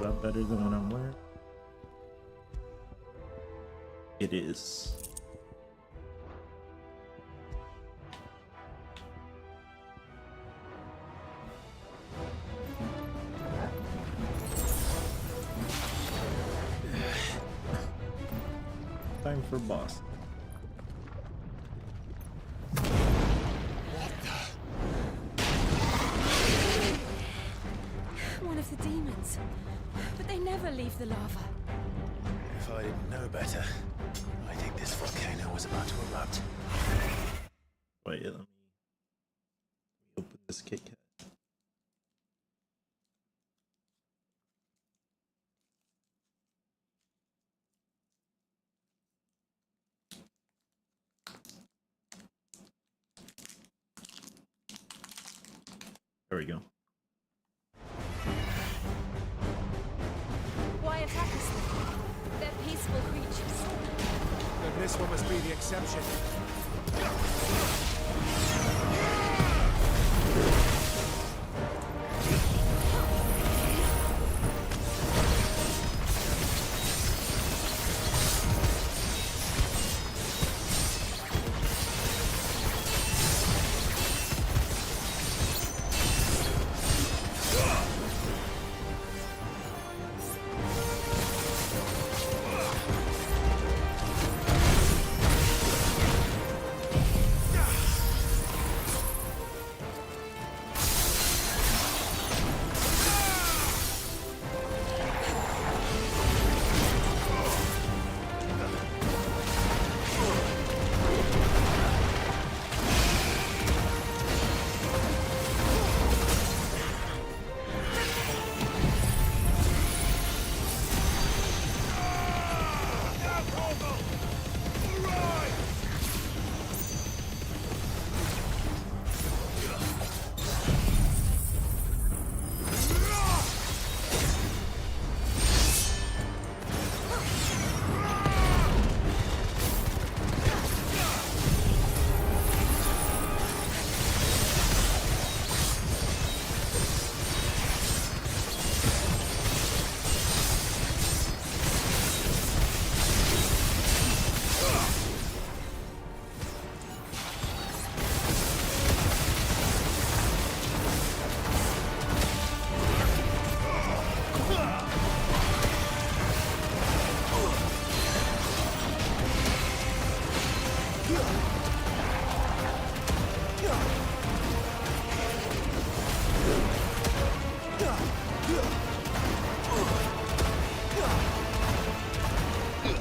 Is that better than what I'm wearing? It is. Time for boss. One of the demons. But they never leave the lava. If I didn't know better, I think this volcano was about to erupt. Wait, let me open this Kit Kat. There we go. Why attack us then? They're peaceful creatures. Then this one must be the exception.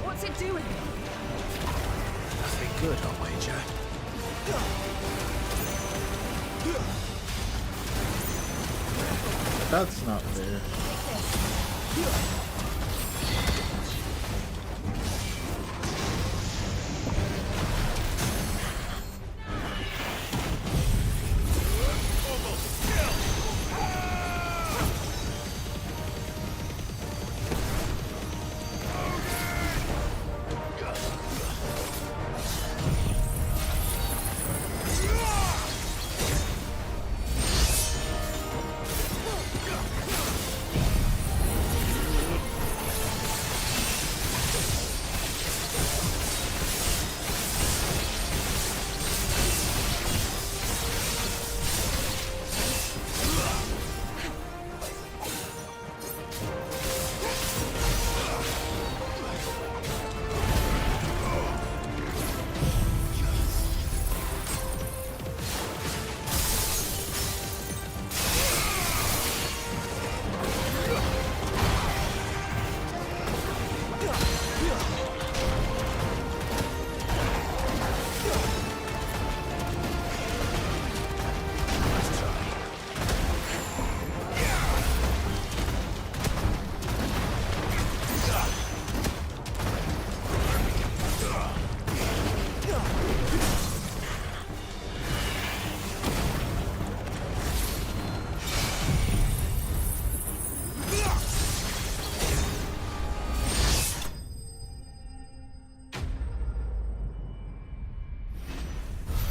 What's it doing? Nothing good, I'll wager. That's not fair.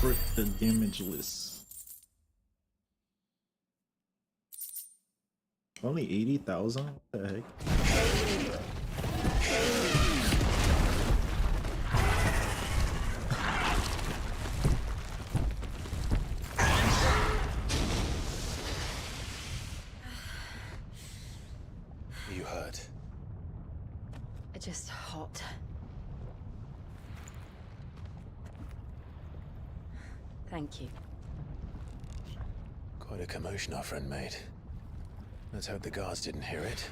Break the damage list. Only 80,000? What the heck? You hurt? Just hot. Thank you. Quite a commotion our friend made. Let's hope the guards didn't hear it.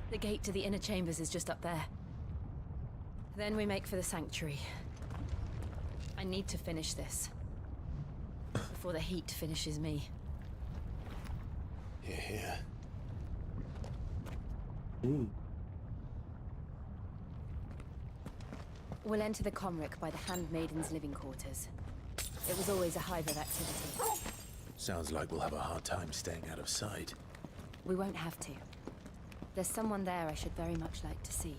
The gate to the inner chambers is just up there. Then we make for the sanctuary. I need to finish this. Before the heat finishes me. You're here. Ooh. We'll enter the Comric by the Handmaiden's living quarters. It was always a hive of activity. Sounds like we'll have a hard time staying out of sight. We won't have to. There's someone there I should very much like to see.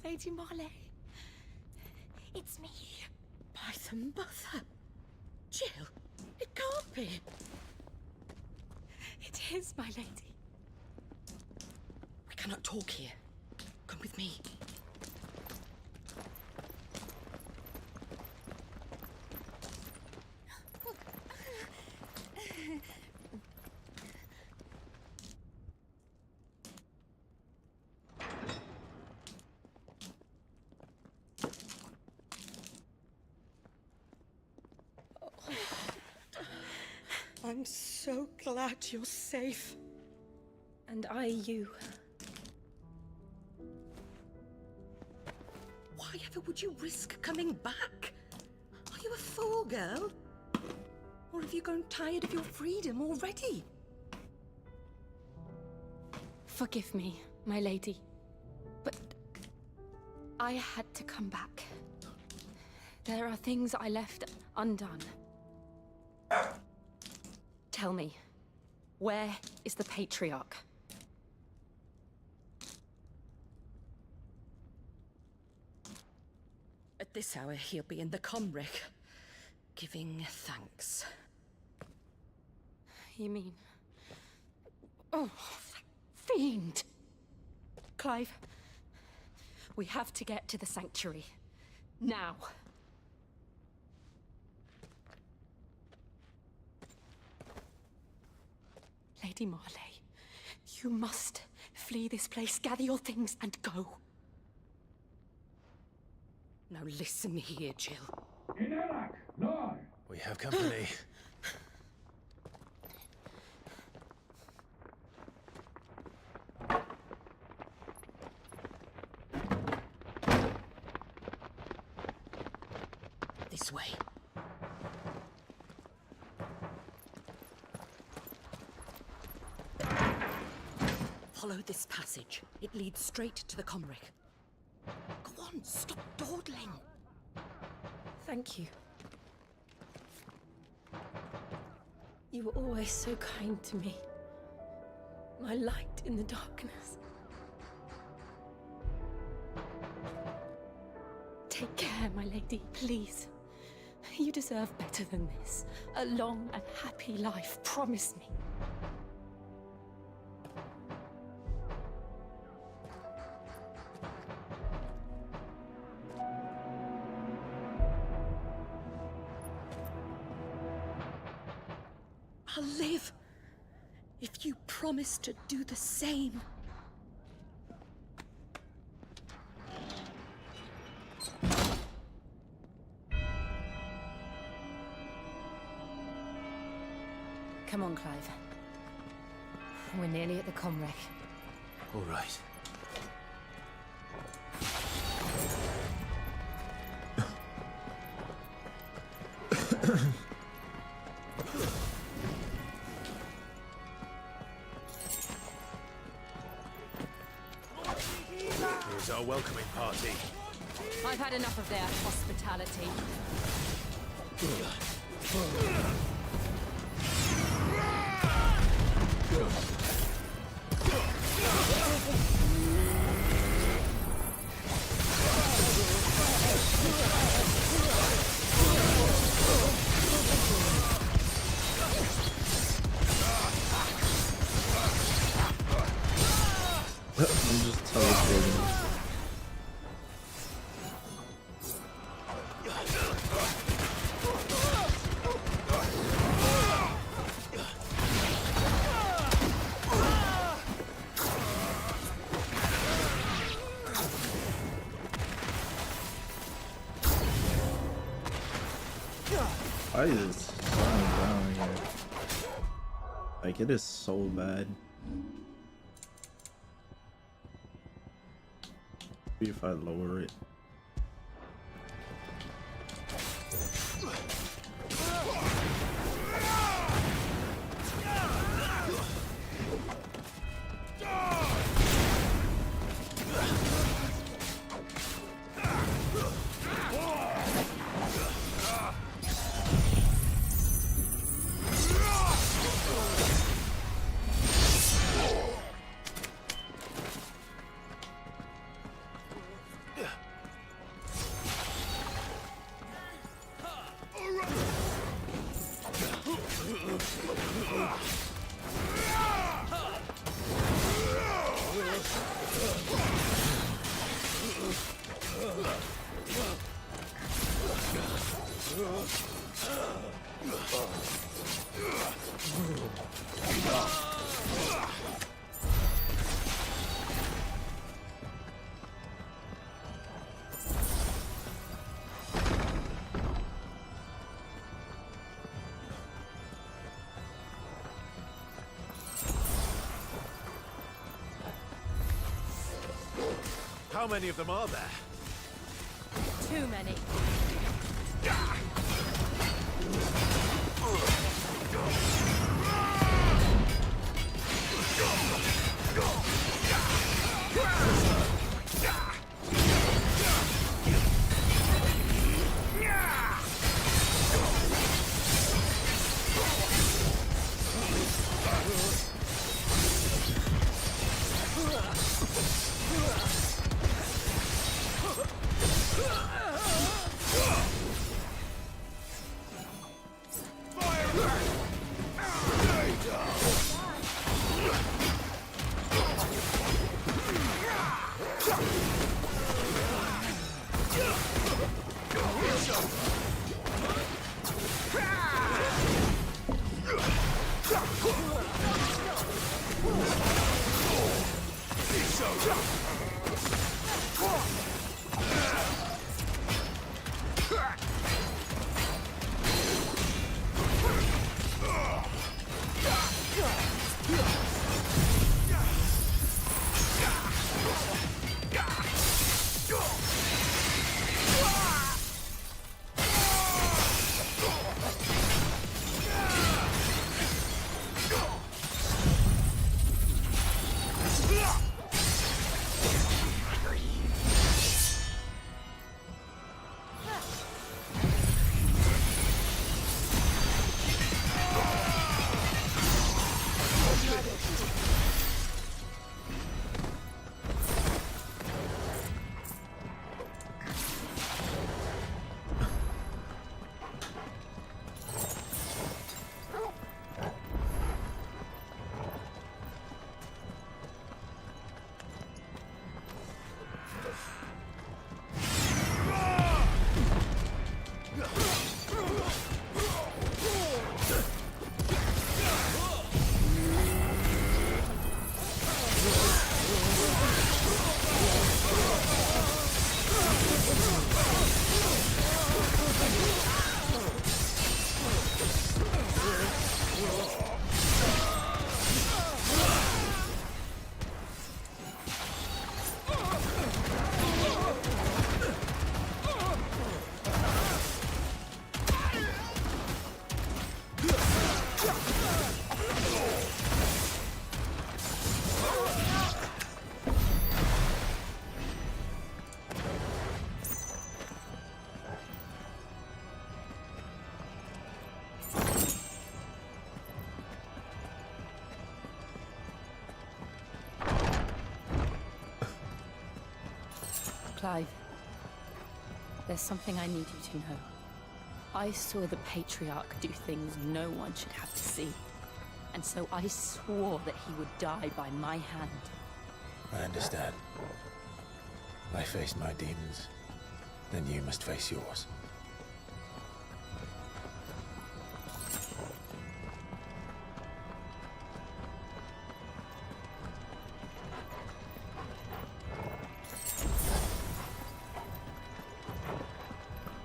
Lady Marley. It's me. By the mother. Jill, it can't be. It is, my lady. We cannot talk here. Come with me. I'm so glad you're safe. And I you. Why ever would you risk coming back? Are you a fool, girl? Or have you grown tired of your freedom already? Forgive me, my lady. But I had to come back. There are things I left undone. Tell me, where is the Patriarch? At this hour, he'll be in the Comric, giving thanks. You mean... Oh, fiend! Clive, we have to get to the sanctuary. Now. Lady Marley, you must flee this place, gather your things, and go. Now listen here, Jill. We have company. This way. Follow this passage. It leads straight to the Comric. Go on, stop dawdling. Thank you. You were always so kind to me. My light in the darkness. Take care, my lady, please. You deserve better than this. A long and happy life, promise me. I'll live if you promise to do the same. Come on, Clive. We're nearly at the Comwreck. All right. Here's our welcoming party. I've had enough of their hospitality. I'm just teleporting. Why is it slowing down here? Like, it is so bad. Maybe if I lower it. How many of them are there? Too many. Clive, there's something I need you to know. I saw the Patriarch do things no one should have to see. And so I swore that he would die by my hand. I understand. I face my demons. Then you must face yours.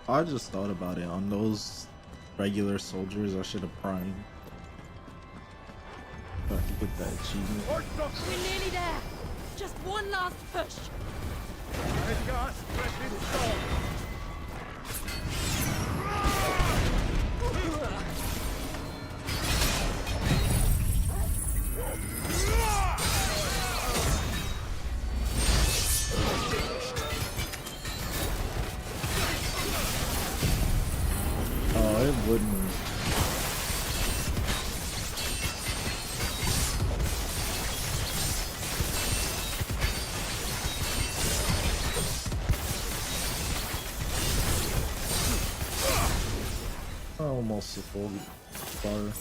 I just thought about it. On those regular soldiers, I should have primed. So I could get that achievement. We're nearly there. Just one last push. Oh, it wouldn't. Almost a full bar.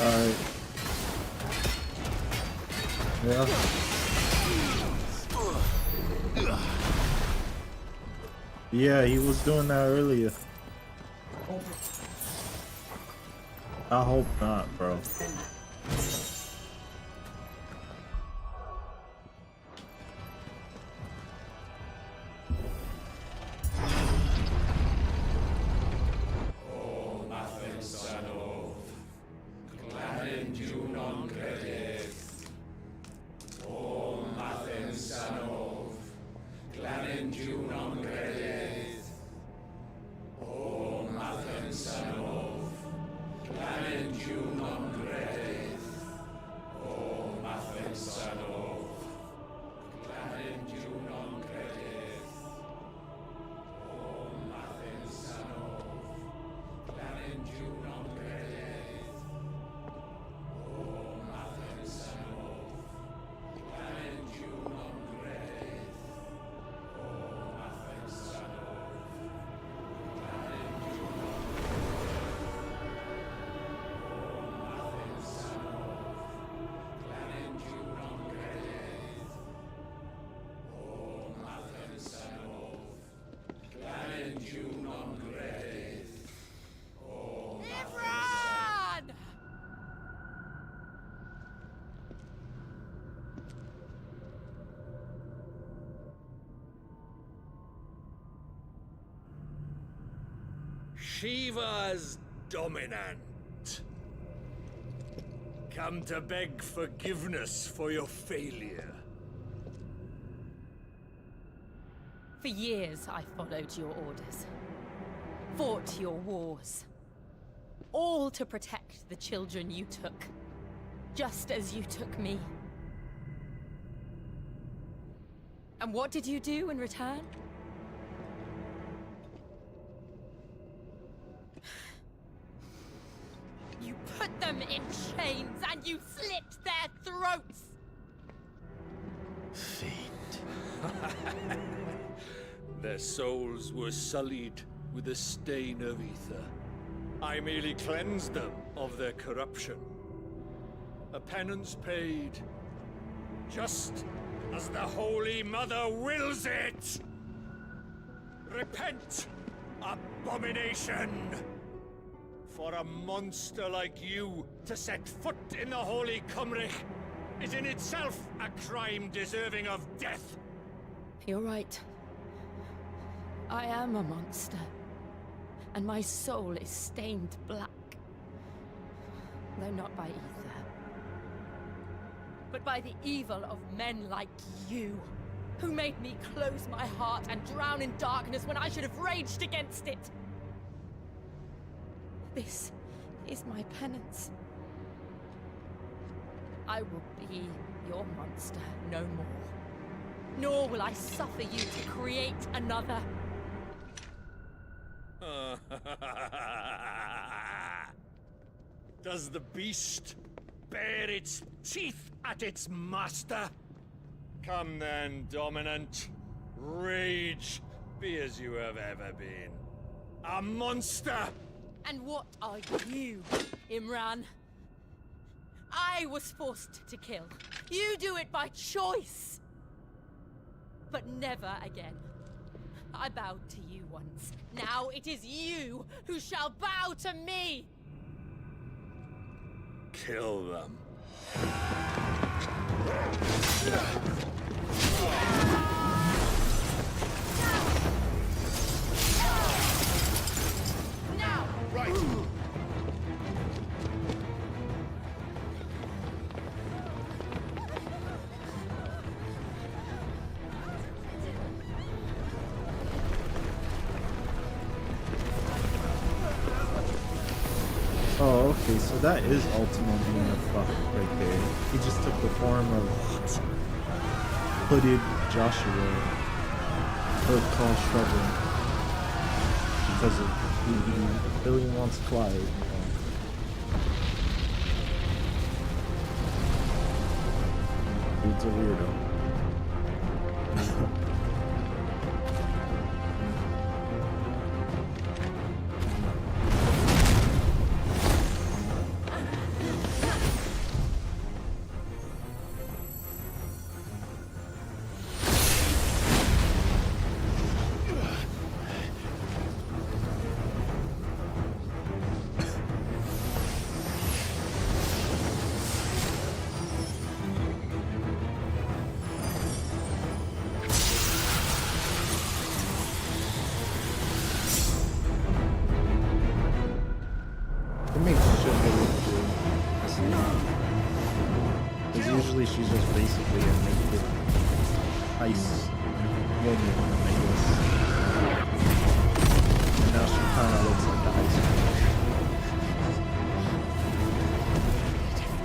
Alright. Yeah. Yeah, he was doing that earlier. I hope not, bro. Shiva's dominant. Come to beg forgiveness for your failure. For years, I followed your orders. Fought your wars. All to protect the children you took. Just as you took me. And what did you do in return? You chains and you slit their throats! Their souls were sullied with a stain of ether. I merely cleansed them of their corruption. A penance paid, just as the Holy Mother wills it! Repent, abomination! For a monster like you to set foot in the Holy Cymric is in itself a crime deserving of death. You're right. I am a monster. And my soul is stained black. Though not by ether. But by the evil of men like you, who made me close my heart and drown in darkness when I should have raged against it. This is my penance. I will be your monster no more. Nor will I suffer you to create another. Does the beast bare its teeth at its master? Come then, Dominant. Rage, be as you have ever been. A monster! And what are you, Imran? I was forced to kill. You do it by choice. But never again. I bowed to you once. Now it is you who shall bow to me! Kill them. Now! Right! Oh, okay, so that is Ultima being a fuck right there. He just took the form of hooded Joshua, hood called Shrubber, because of he really wants Clyde. Dude's a weirdo. Usually she's just basically a naked ice woman, I guess. And now she kind of looks like the ice woman.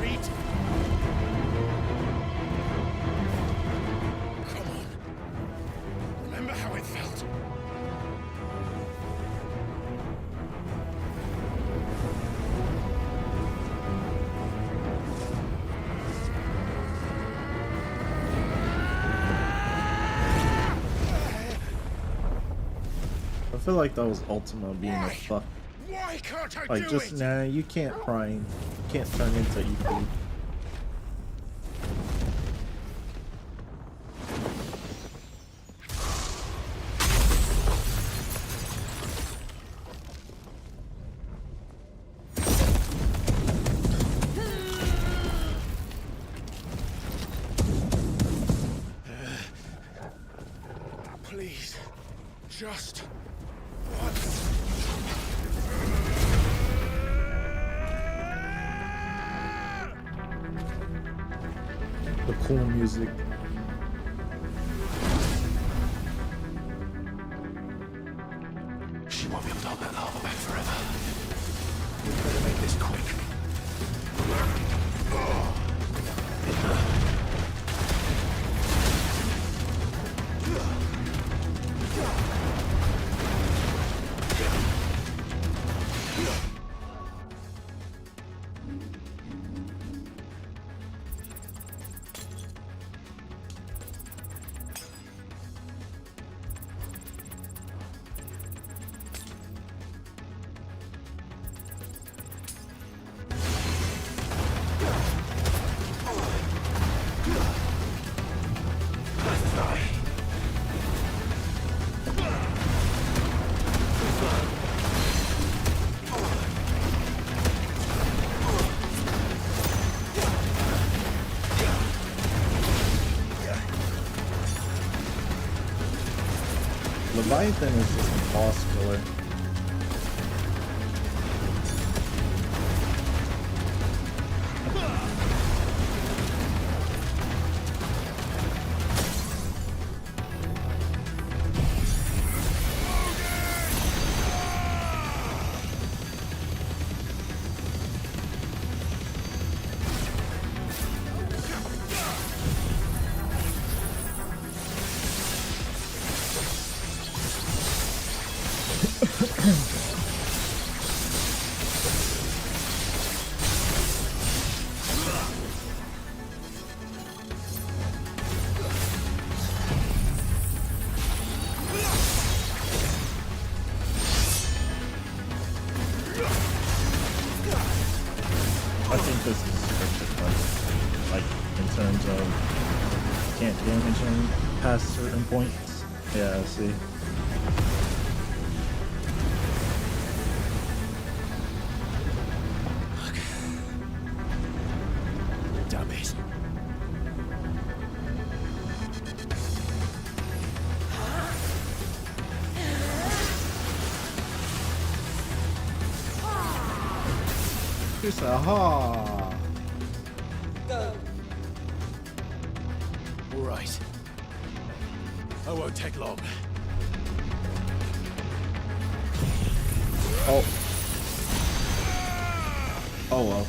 Reed! Come on. Remember how it felt? I feel like that was Ultima being a fuck. Why can't I Like, do just it? nah, you can't prime. You can't turn into E3. Please, just once. The cool music. She won't be able to hold that lava back forever. We better make this quick. Leviathan is just a boss killer. I think this is perfect, like in terms of can't damage him past certain points. Yeah, see. Damn it. Just aha. All right. I won't take long. Oh. Oh well.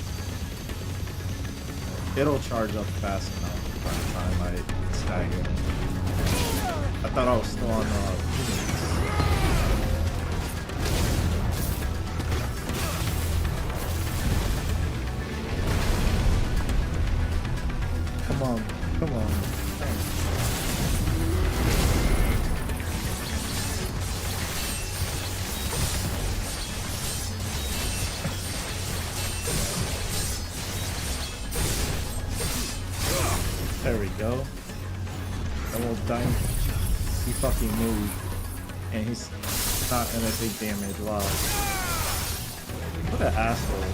It'll charge up fast enough by the time I stagger. I thought I was still on Come on, come on. There we go. That little dime, he fucking moved. And he's not gonna take damage. Wow. What an asshole.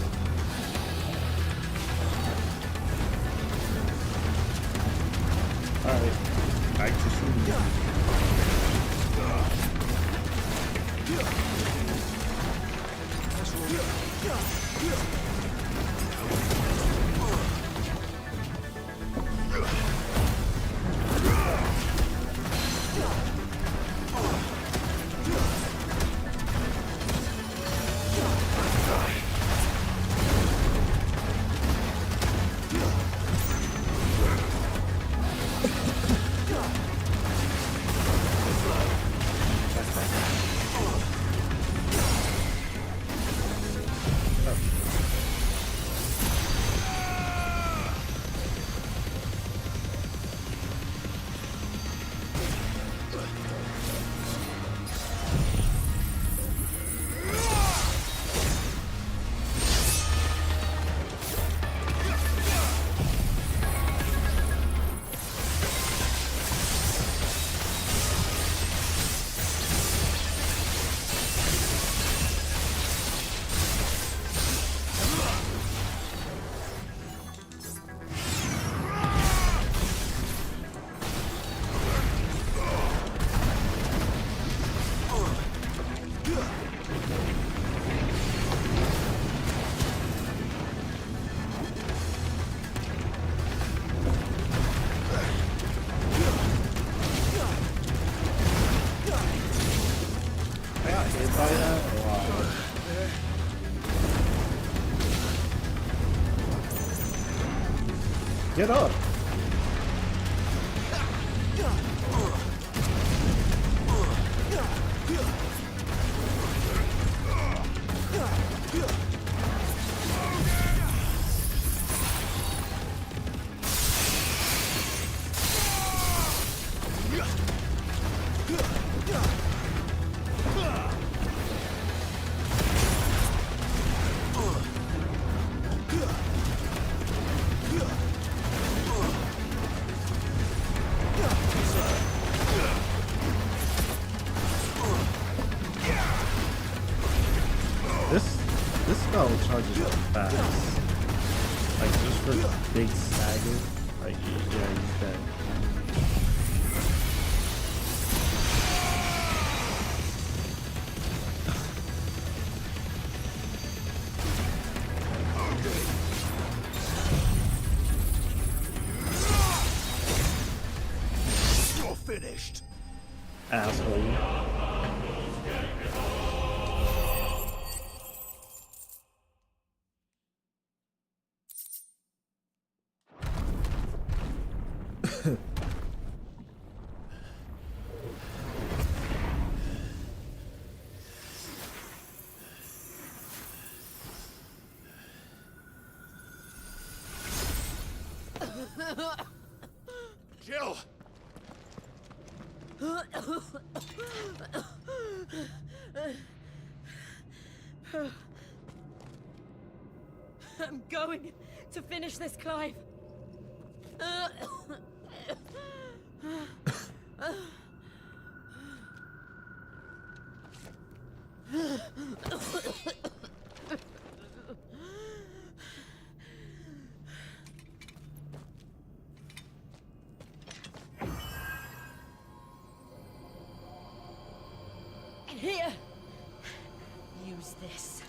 Alright, back to shooting. Get up! This spell charges up fast. Like just for big stagger. Like yeah, he's dead. Asshole. Jill! I'm going to finish this, Clive. Here. Use this.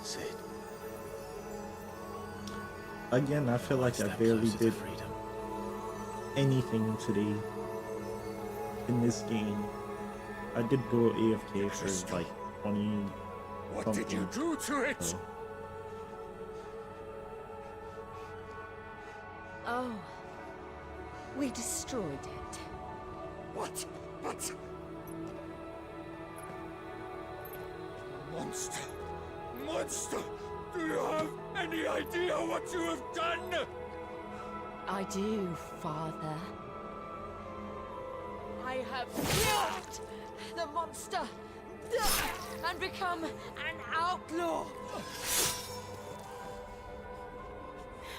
Sid. Again, I feel like I barely did anything today in this game. I did go AFK for like 20 What something. did you do to it? So, Oh, we destroyed it. What? But... Monster! Monster! Do you have any idea what you have done? I do, Father. I have killed the monster and become an outlaw.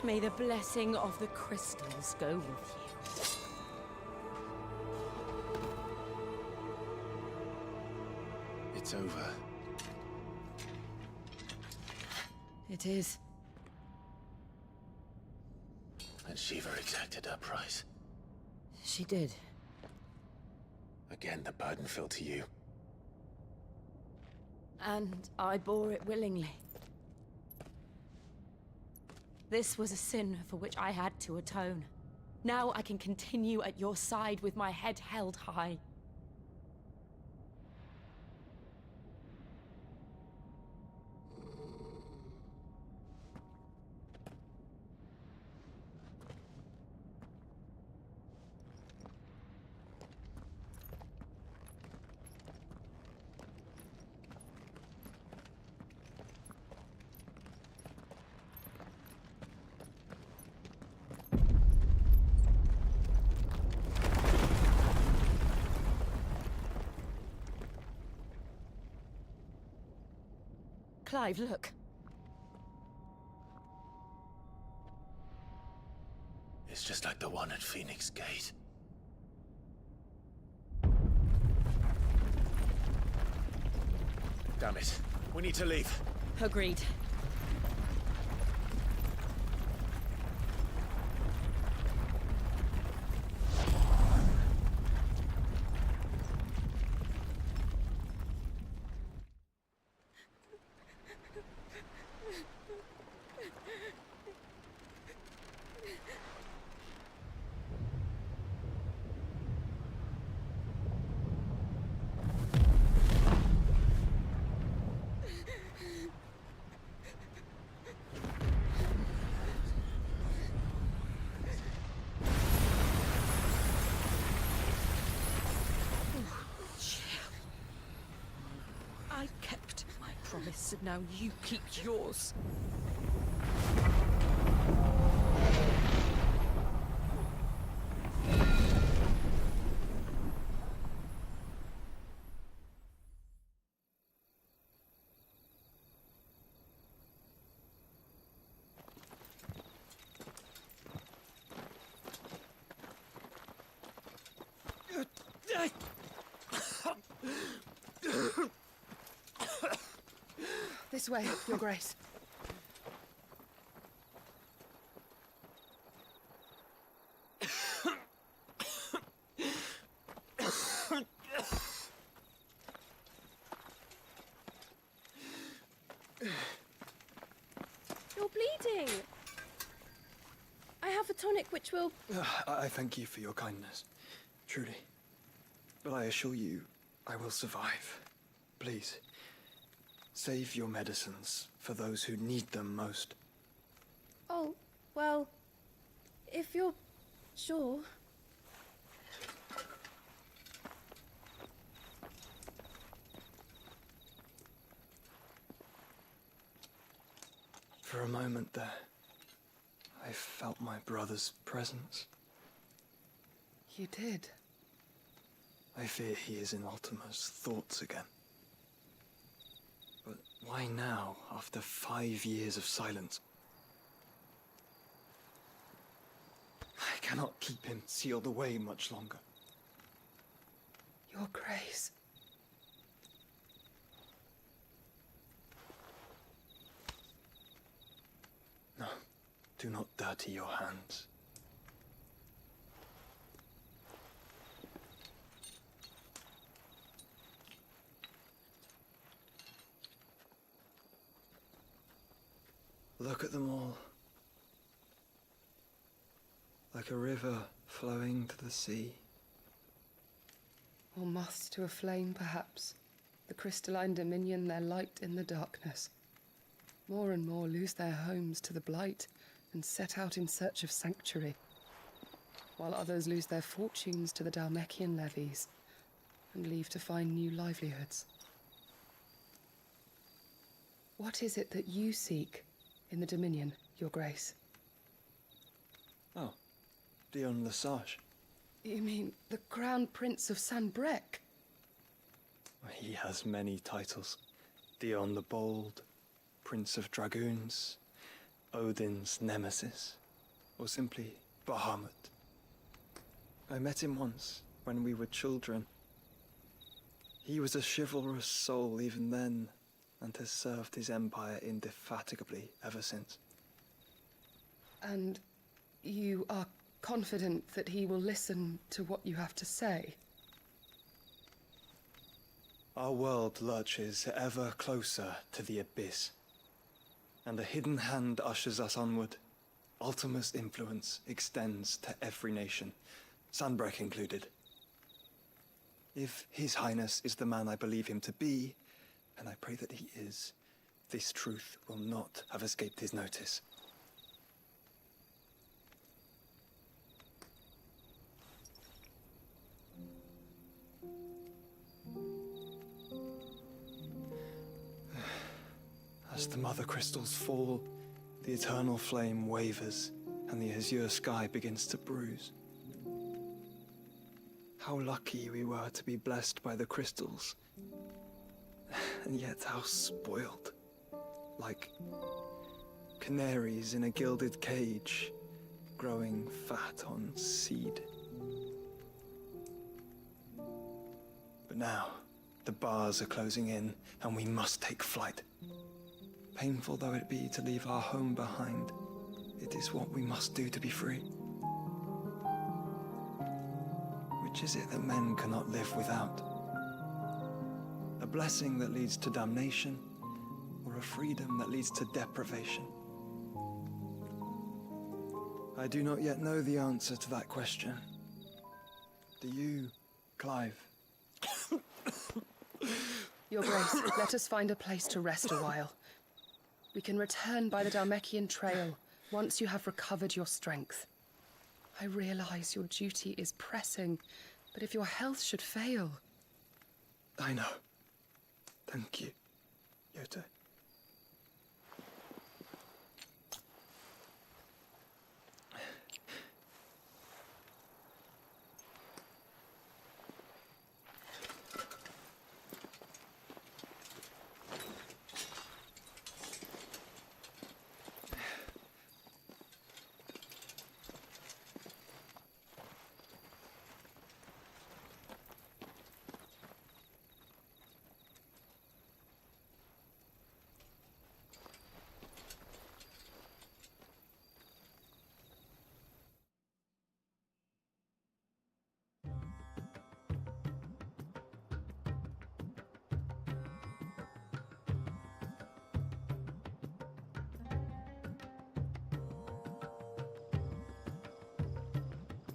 May the blessing of the crystals go with you. It's over. It is. And Shiva exacted her price. She did. Again, the burden fell to you. And I bore it willingly. This was a sin for which I had to atone. Now I can continue at your side with my head held high. Clive, look. It's just like the one at Phoenix Gate. Damn it. We need to leave. Agreed. promise, and now you keep yours. This way, Your Grace. You're bleeding. I have a tonic which will... I thank you for your kindness, truly. But I assure you, I will survive. Please, save your medicines for those who need them most. Oh, well, if you're sure. For a moment there, I felt my brother's presence. You did? I fear he is in Ultima's thoughts again. But why now, after 5 years of silence? I cannot keep him sealed away much longer. Your Grace. No, do not dirty your hands. Look at them all. Like a river flowing to the sea. Or moths to a flame, perhaps. The crystalline dominion their light in the darkness. More and more lose their homes to the blight and set out in search of sanctuary, while others lose their fortunes to the Dhalmekian levies and leave to find new livelihoods. What is it that you seek in the Dominion, Your Grace? Oh, Dion Lesage. You mean the Crown Prince of Sanbreque? He has many titles. Dion the Bold, Prince of Dragoons, Odin's Nemesis, or simply Bahamut. I met him once, when we were children. He was a chivalrous soul even then, and has served his empire indefatigably ever since. And you are confident that he will listen to what you have to say? Our world lurches ever closer to the abyss, and a hidden hand ushers us onward. Ultima's influence extends to every nation, Sanbreque included. If His Highness is the man I believe him to be, and I pray that he is, this truth will not have escaped his notice. As the mother crystals fall, the eternal flame wavers, and the azure sky begins to bruise. How lucky we were to be blessed by the crystals, and yet how spoiled. Like canaries in a gilded cage, growing fat on seed. But now, the bars are closing in, and we must take flight. Painful though it be to leave our home behind, it is what we must do to be free. Which is it that men cannot live without? A blessing that leads to damnation, or a freedom that leads to deprivation? I do not yet know the answer to that question. Do you, Clive? Your Grace, let us find a place to rest a while. We can return by the Dhalmekian trail once you have recovered your strength. I realize your duty is pressing, but if your health should fail... I know. Thank you. Yote.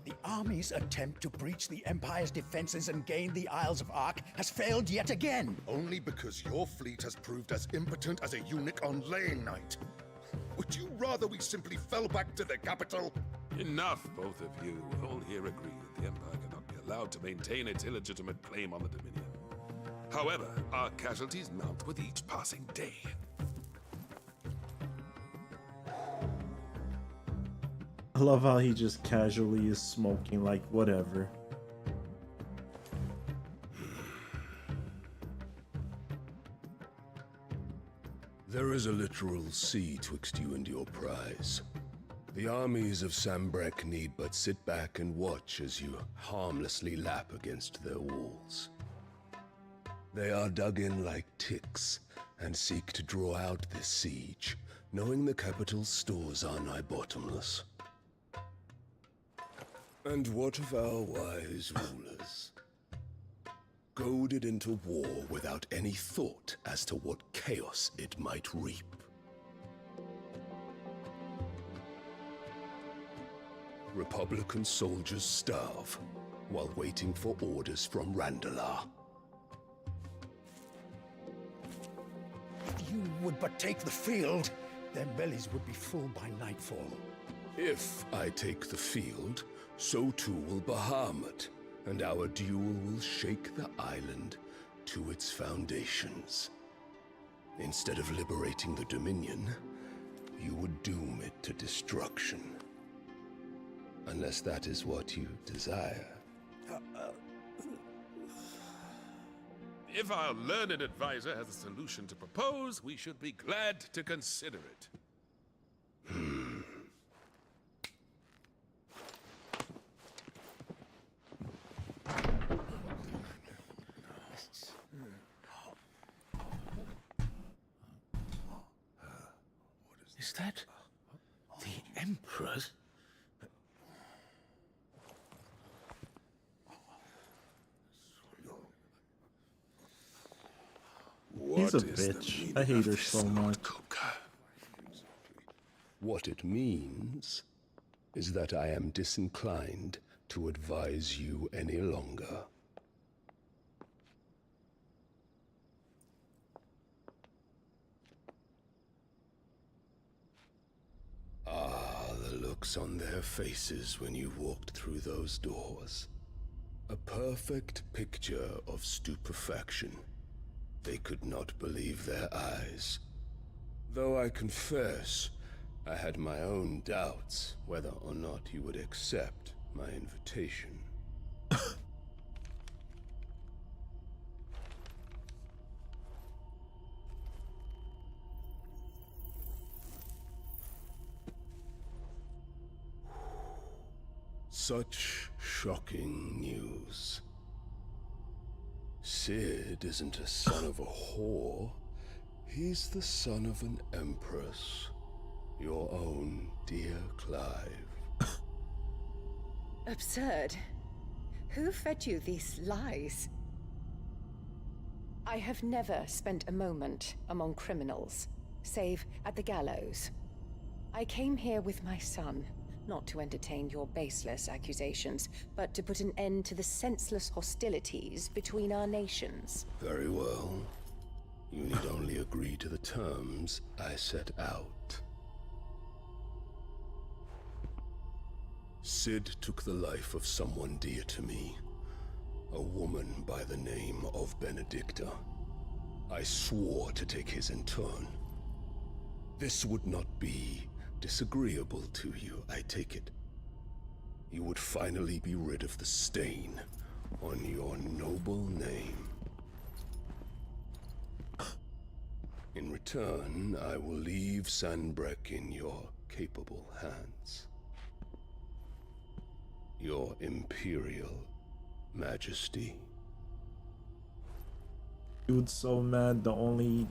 The army's attempt to breach the Empire's defenses and gain the Isles of Ark has failed yet again. Only because your fleet has proved as impotent as a eunuch on laying night. Would you rather we simply fell back to the capital? Enough, both of you. All here agree that the Empire cannot be allowed to maintain its illegitimate claim on the Dominion. However, our casualties mount with each passing day. I love how he just casually is smoking, like, whatever. There is a literal sea twixt you and your prize. The armies of Sambrek need but sit back and watch as you harmlessly lap against their walls. They are dug in like ticks and seek to draw out this siege, knowing the capital's stores are nigh bottomless. And what of our wise rulers? Goaded into war without any thought as to what chaos it might reap. Republican soldiers starve while waiting for orders from Randalar. If you would but take the field, their bellies would be full by nightfall. If I take the field, so too will Bahamut, and our duel will shake the island to its foundations. Instead of liberating the Dominion, you would doom it to destruction. Unless that is what you desire. If our learned advisor has a solution to propose, we should be glad to consider it. Is that the Emperor's? He's a bitch. I hate her so much. What it means is that I am disinclined to advise you any longer. Ah, the looks on their faces when you walked through those doors. A perfect picture of stupefaction. They could not believe their eyes. Though I confess, I had my own doubts whether or not you would accept my invitation. Such shocking news. Cid isn't a son of a whore. He's the son of an empress. Your own dear Clive. Absurd. Who fed you these lies? I have never spent a moment among criminals, save at the gallows. I came here with my son, not to entertain your baseless accusations, but to put an end to the senseless hostilities between our nations. Very well. You need only agree to the terms I set out. Cid took the life of someone dear to me, a woman by the name of Benedicta. I swore to take his in turn. This would not be disagreeable to you, I take it. You would finally be rid of the stain on your noble name. In return, I will leave Sanbreque in your capable hands. Your Imperial Majesty. Dude's so mad the only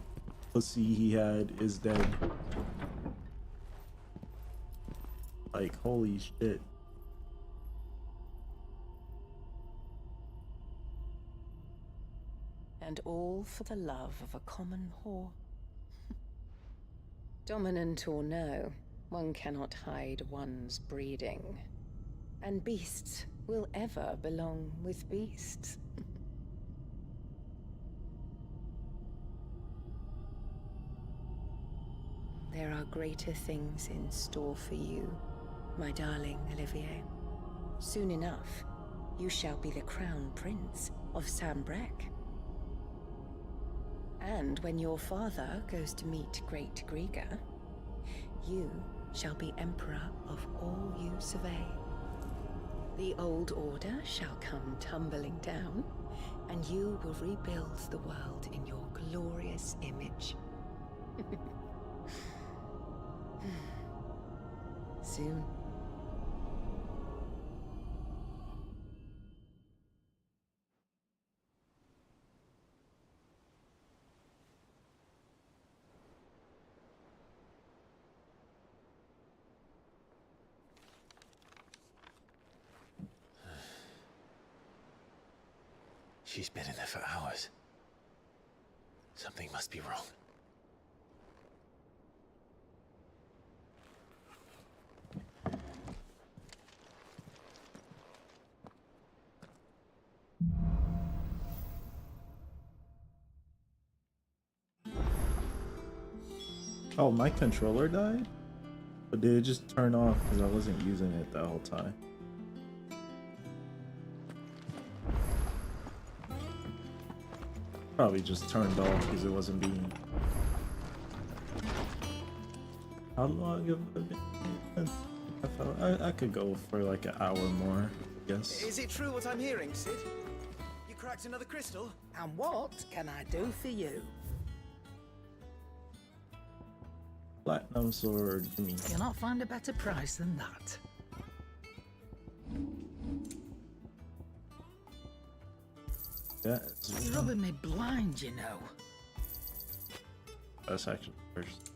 pussy he had is dead. Like, holy shit. And all for the love of a common whore. Dominant or no, one cannot hide one's breeding. And beasts will ever belong with beasts. There are greater things in store for you, my darling Olivier. Soon enough, you shall be the crown prince of Sanbreque. And when your father goes to meet Great Griga, you shall be emperor of all you survey. The old order shall come tumbling down, and you will rebuild the world in your glorious image. Soon. She's been in there for hours. Something must be wrong. Oh, my controller died? But did it just turn off because I wasn't using it the whole time? Probably just turned off because it wasn't being... How long have I been? I could go for like an hour more, I guess. Is it true what I'm hearing, Cid? You cracked another crystal? And what can I do for you? Platinum sword, gimme. You'll not find a better price than that. You're rubbing me blind, you know. That's actually first.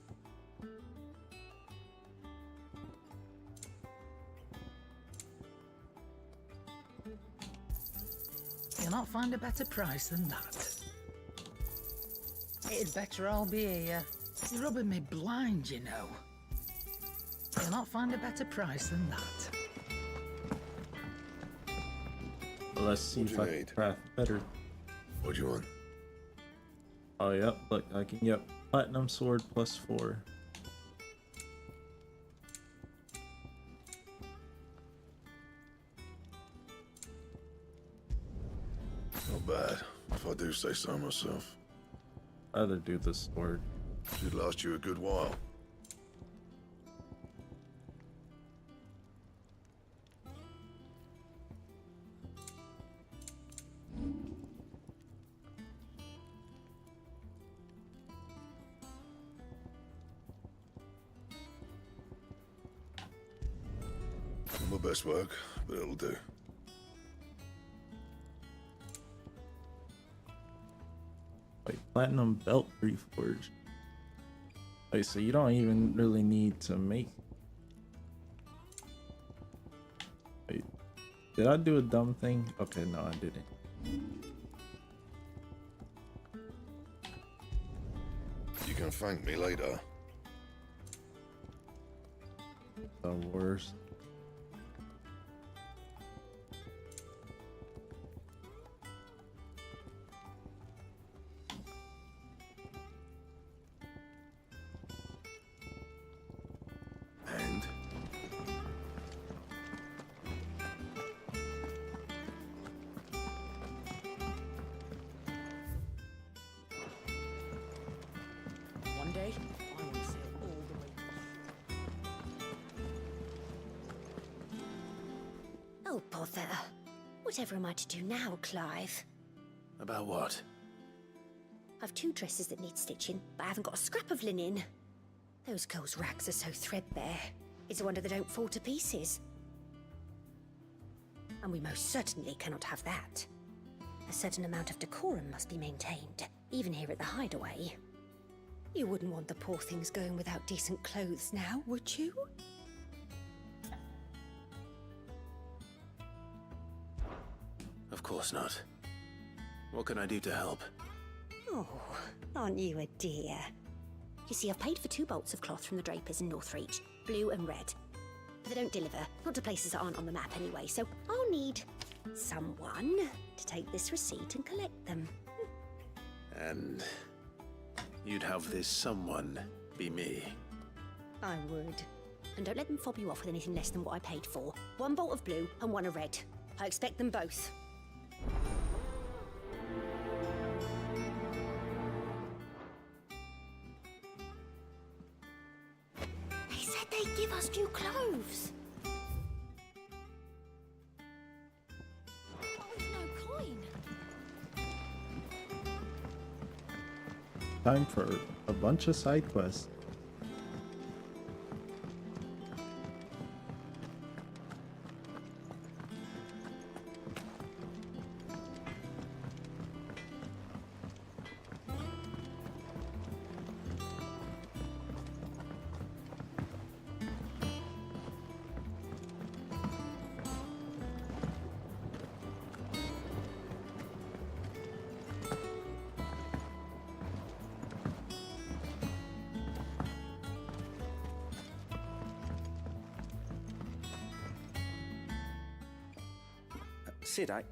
You'll not find a better price than that. It'd better all be here. You're rubbing me blind, you know. You'll not find a better price than that. Well, let's see if I can craft better. What do you want? Oh, yep. Look, I can get platinum sword +4. Not bad, if I do say so myself. I'd rather do the sword. Should last you a good while. Not my best work, but it'll do. Wait, platinum belt reforged. Wait, so you don't even really need to make... Wait, did I do a dumb thing? Okay, no, I didn't. You can thank me later. The worst. And? Oh, bother. Whatever am I to do now, Clive? About what? I've 2 dresses that need stitching, but I haven't got a scrap of linen. Those girls' rags are so threadbare. It's a wonder they don't fall to pieces. And we most certainly cannot have that. A certain amount of decorum must be maintained, even here at the Hideaway. You wouldn't want the poor things going without decent clothes now, would you? Of course not. What can I do to help? Oh, aren't you a dear? You see, I've paid for 2 bolts of cloth from the drapers in Northreach, blue and red. But they don't deliver, not to places that aren't on the map anyway, so I'll need someone to take this receipt and collect them. And you'd have this someone be me. I would. And don't let them fob you off with anything less than what I paid for. 1 bolt of blue and 1 of red. I expect them both. They said they'd give us new clothes. No coin. Time for a bunch of side quests. Sid, I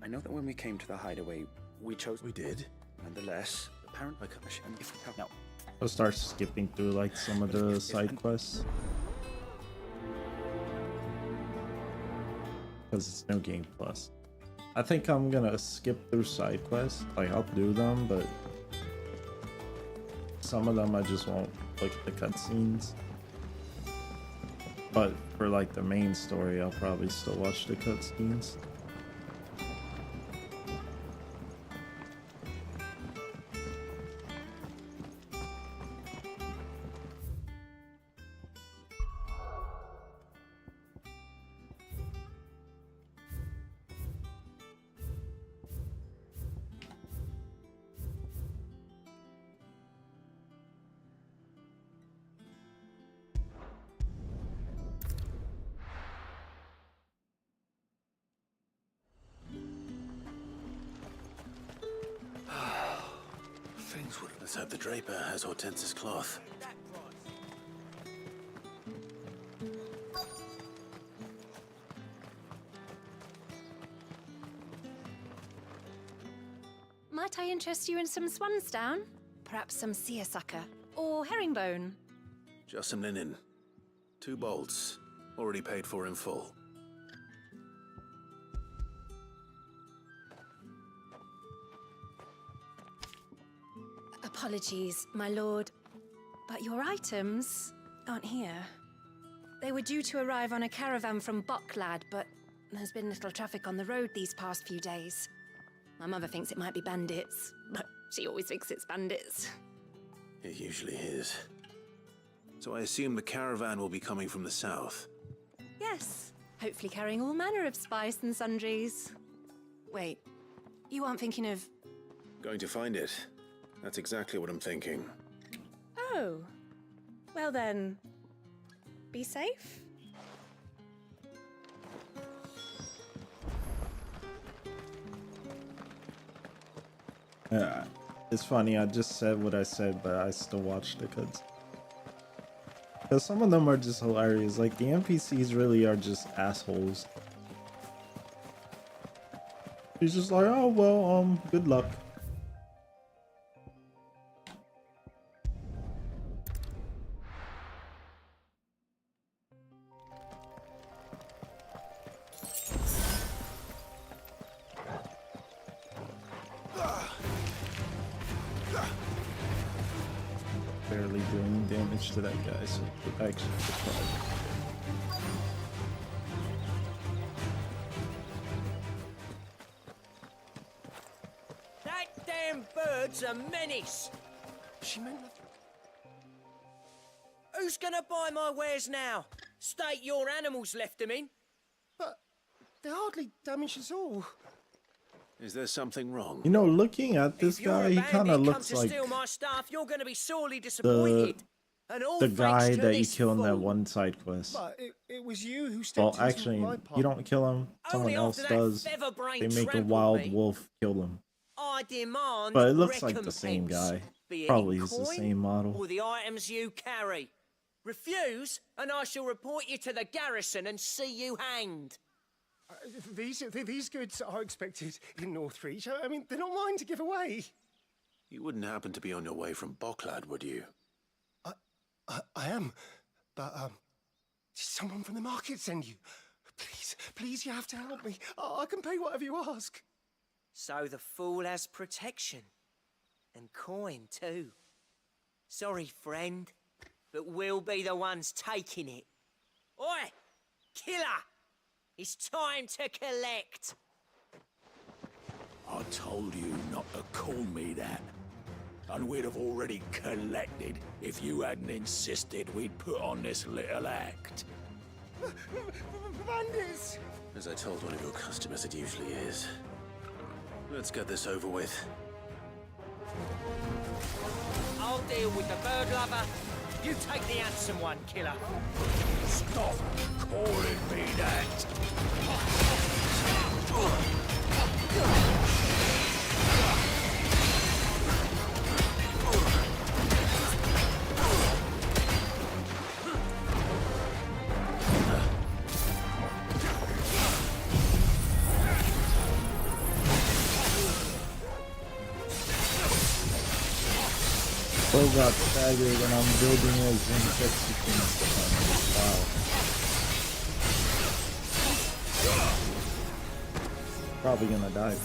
know that when we came to the Hideaway, we chose... We did? Nonetheless, apparently... If we have... No. I'll start skipping through like some of the side quests. Because it's New Game Plus. I think I'm gonna skip through side quests. Like, I'll do them, but some of them I just won't look at the cutscenes. But for like the main story, I'll probably still watch the cutscenes. Let's hope the draper has Hortense's cloth. Might I interest you in some swansdown? Perhaps some seersucker or herringbone? Just some linen. 2 bolts. Already paid for in full. Apologies, my lord, but your items aren't here. They were due to arrive on a caravan from Bucklad, but there's been little traffic on the road these past few days. My mother thinks it might be bandits, but she always thinks it's bandits. It usually is. So I assume the caravan will be coming from the south. Yes, hopefully carrying all manner of spice and sundries. Wait, you aren't thinking of... Going to find it. That's exactly what I'm thinking. Oh, well then, be safe. Yeah, it's funny, I just said what I said, but I still watch the cuts. Because some of them are just hilarious. Like, the NPCs really are just assholes. He's just like, oh, well, good luck. Barely doing damage to that guy, so actually surprised. God's a menace! She meant nothing. Who's gonna buy my wares now? State your animals left them in. But they're hardly damaged at all. Is there something wrong? You know, looking at this If you're guy, a he bandit kind of come looks to like steal my stuff, you're gonna be sorely disappointed. And all the thanks guy to that you this kill in that fool. one side quest. But it was you who stepped Well, into actually, my part. you don't kill him. Someone Only else after that does. feather-brained They make a trampled wild me. wolf kill him. I demand But it looks like the same recompense. guy. Be it Probably in is the coin same model. Or the items you carry. Refuse, and I shall report you to the garrison and see you hanged. These goods are expected in Northreach. I mean, they're not mine to give away. You wouldn't happen to be on your way from Bocklad, would you? I am, but did someone from the market send you? Please, you have to help me. I can pay whatever you ask. So the fool has protection. And coin, too. Sorry, friend, but we'll be the ones taking it. Oi! Killer! It's time to collect! I told you not to call me that. And we'd have already collected if you hadn't insisted we'd put on this little act. Bandits! As I told one of your customers, it usually is. Let's get this over with. I'll deal with the bird lover. You take the handsome one, killer. Stop calling me that! Still got staggered and I'm building a zinc execution. Wow. Probably gonna die.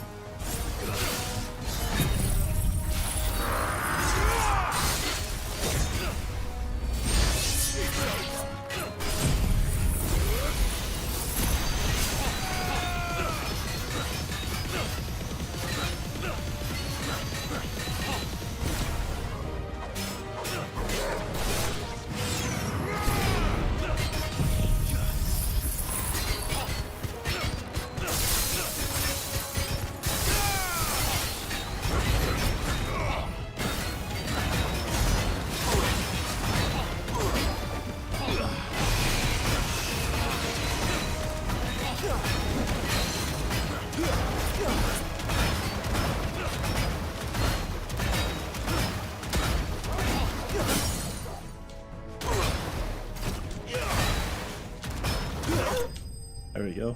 There we go.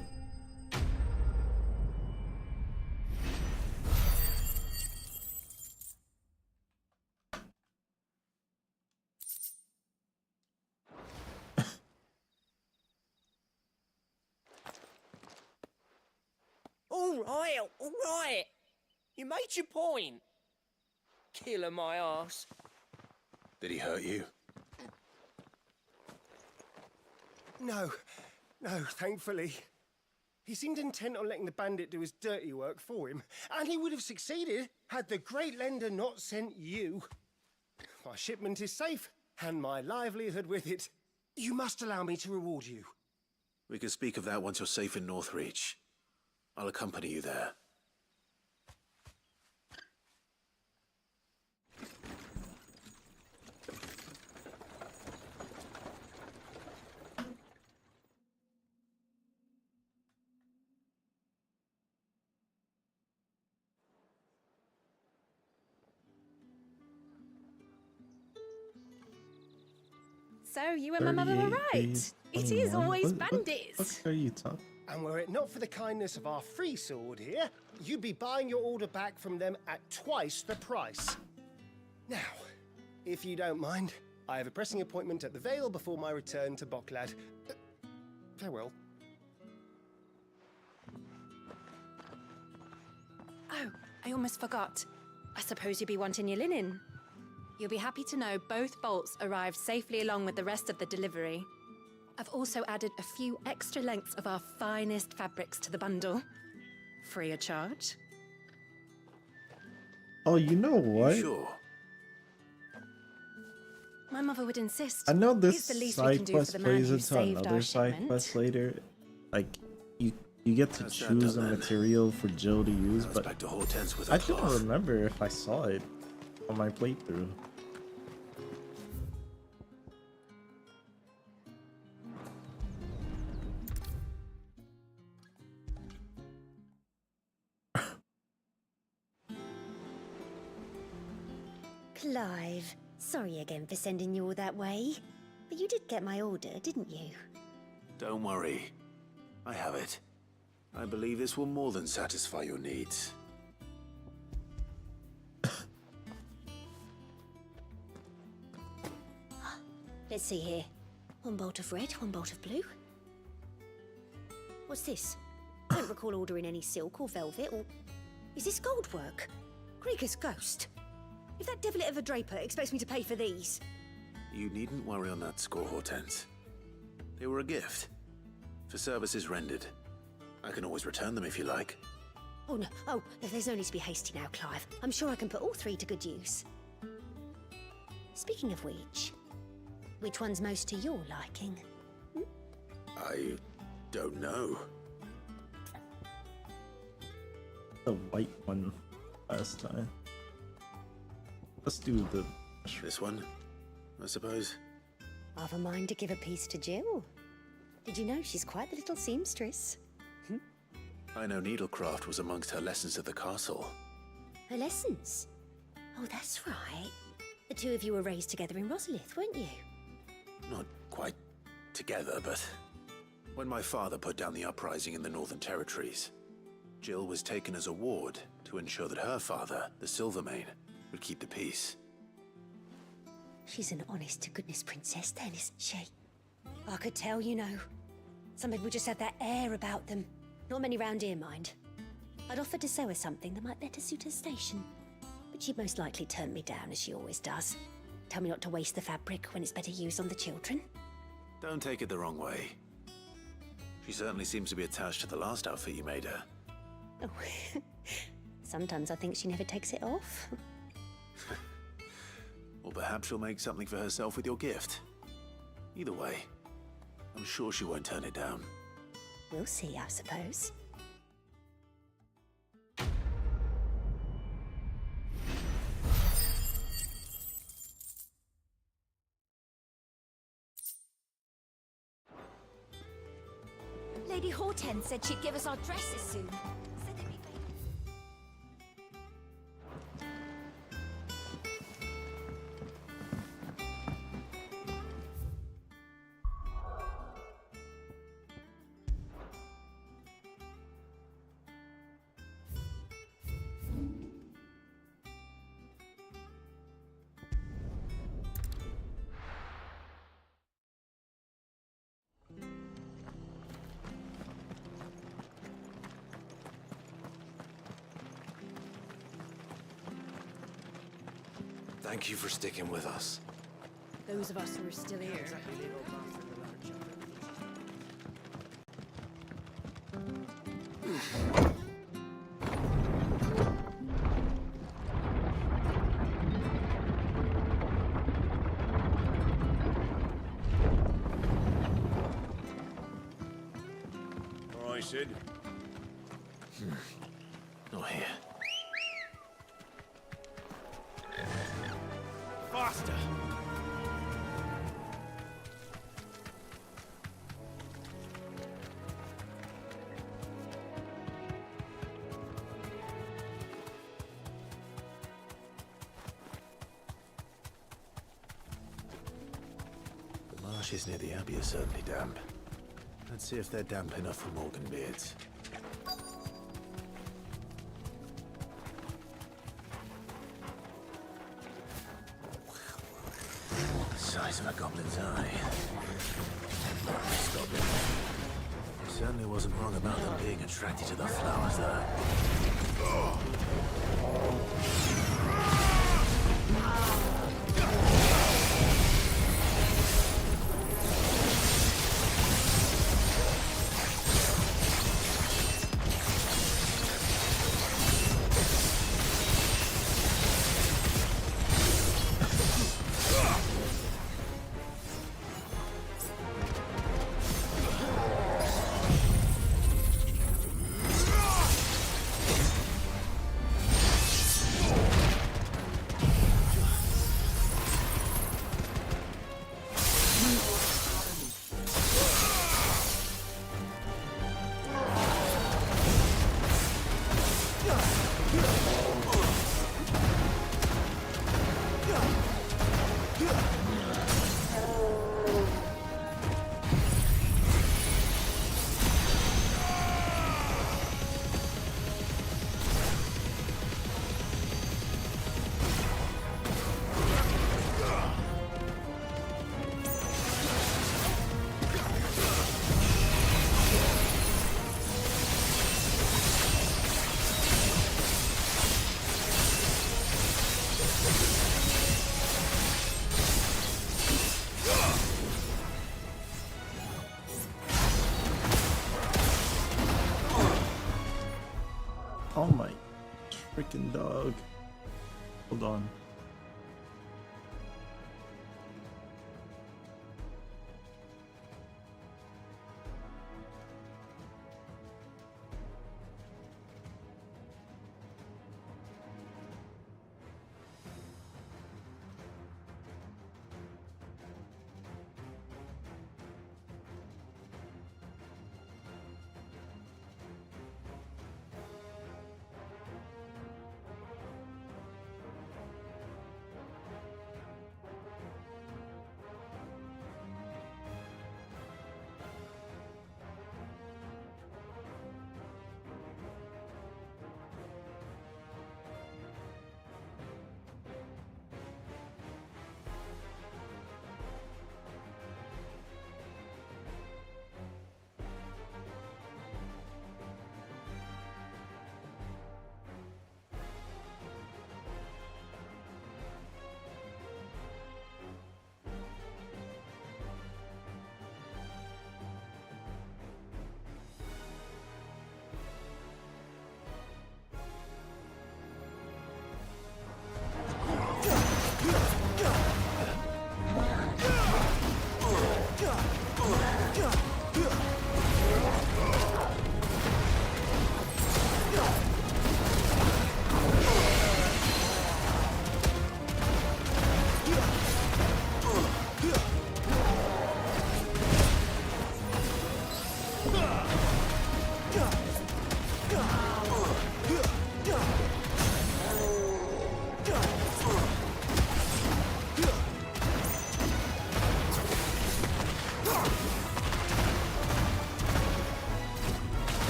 All right. You made your point. Killer my ass. Did he hurt you? No, thankfully. He seemed intent on letting the bandit do his dirty work for him, and he would have succeeded had the Great Lender not sent you. My shipment is safe, and my livelihood with it. You must allow me to reward you. We can speak of that once you're safe in Northreach. I'll accompany you there. So, you and my mother were 38 right. days, It is 21. always What bandits. are you talking? And were it not for the kindness of our free sword here, you'd be buying your order back from them at twice the price. Now, if you don't mind, I have a pressing appointment at the Vale before my return to Bocklad. Farewell. Oh, I almost forgot. I suppose you'll be wanting your linen. You'll be happy to know both bolts arrived safely along with the rest of the delivery. I've also added a few extra lengths of our finest fabrics to the bundle. Free of charge. Oh, you know what? Sure. My mother would insist. I know this It's the least we side can do for quest the man plays who into saved another our side shipment. quest later. Like, you get to How's that choose a done then? material for Jill to use, Goes but back to Hortense with her I don't cloth. remember if I saw it on my playthrough. Clive, sorry again for sending you all that way. But you did get my order, didn't you? Don't worry. I have it. I believe this will more than satisfy your needs. Let's see here. One bolt of red, one bolt of blue. What's this? I don't recall ordering any silk or velvet or... Is this gold work? Krieger's ghost. If that devilit of a draper expects me to pay for these... You needn't worry on that score, Hortense. They were a gift. For services rendered. I can always return them if you like. Oh, no. Oh, there's no need to be hasty now, Clive. I'm sure I can put all three to good use. Speaking of which one's most to your liking? I don't know. The white one last time. Let's do the... This one, I suppose. I've a mind to give a piece to Jill. Did you know she's quite the little seamstress? I know needlecraft was amongst her lessons at the castle. Her lessons? Oh, that's right. The two of you were raised together in Rosalith, weren't you? Not quite together, but... When my father put down the uprising in the Northern Territories, Jill was taken as a ward to ensure that her father, the Silvermane, would keep the peace. She's an honest-to-goodness princess then, isn't she? I could tell, you know. Some people just have that air about them. Not many round here, mind. I'd offered to sew her something that might better suit her station. But she'd most likely turn me down, as she always does. Tell me not to waste the fabric when it's better used on the children. Don't take it the wrong way. She certainly seems to be attached to the last outfit you made her. Oh, sometimes I think she never takes it off. Or perhaps she'll make something for herself with your gift. Either way, I'm sure she won't turn it down. We'll see, I suppose. Lady Hortense said she'd give us our dresses soon. Thank you for sticking with us. Those of us who are still here. All right, Sid. Not here. Faster! The marshes near the Abbey are certainly damp. Let's see if they're damp enough for Morganbeards. Size of a goblin's eye. Goblin. Certainly wasn't wrong about them being attracted to the flowers, though. Oh my freaking dog. Hold on.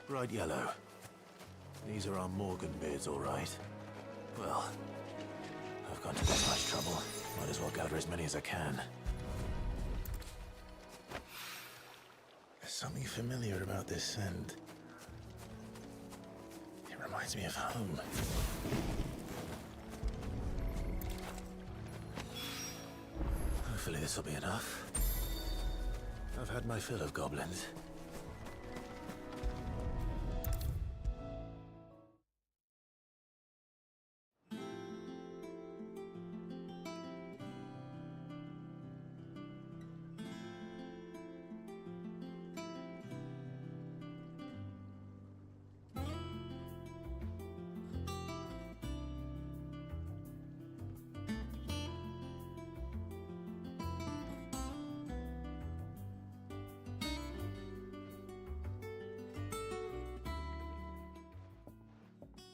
Bright yellow. These are our Morgan beards, all right. Well, I've gone to this much trouble. Might as well gather as many as I can. There's something familiar about this scent. It reminds me of home. Hopefully this will be enough. I've had my fill of goblins.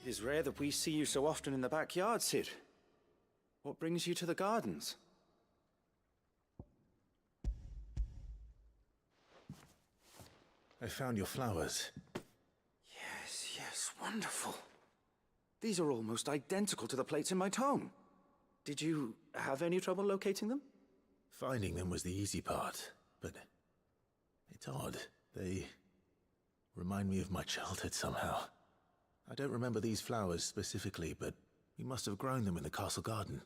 It is rare that we see you so often in the backyard, Cid. What brings you to the gardens? I found your flowers. Yes, wonderful. These are almost identical to the plates in my tome. Did you have any trouble locating them? Finding them was the easy part, but it's odd. They remind me of my childhood somehow. I don't remember these flowers specifically, but we must have grown them in the castle garden.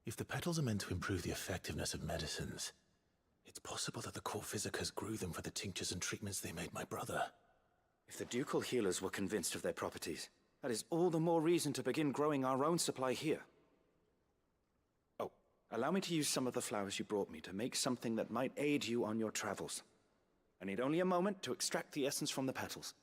If the petals are meant to improve the effectiveness of medicines, it's possible that the court physicers grew them for the tinctures and treatments they made my brother. If the ducal healers were convinced of their properties, that is all the more reason to begin growing our own supply here. Oh, allow me to use some of the flowers you brought me to make something that might aid you on your travels. I need only a moment to extract the essence from the petals.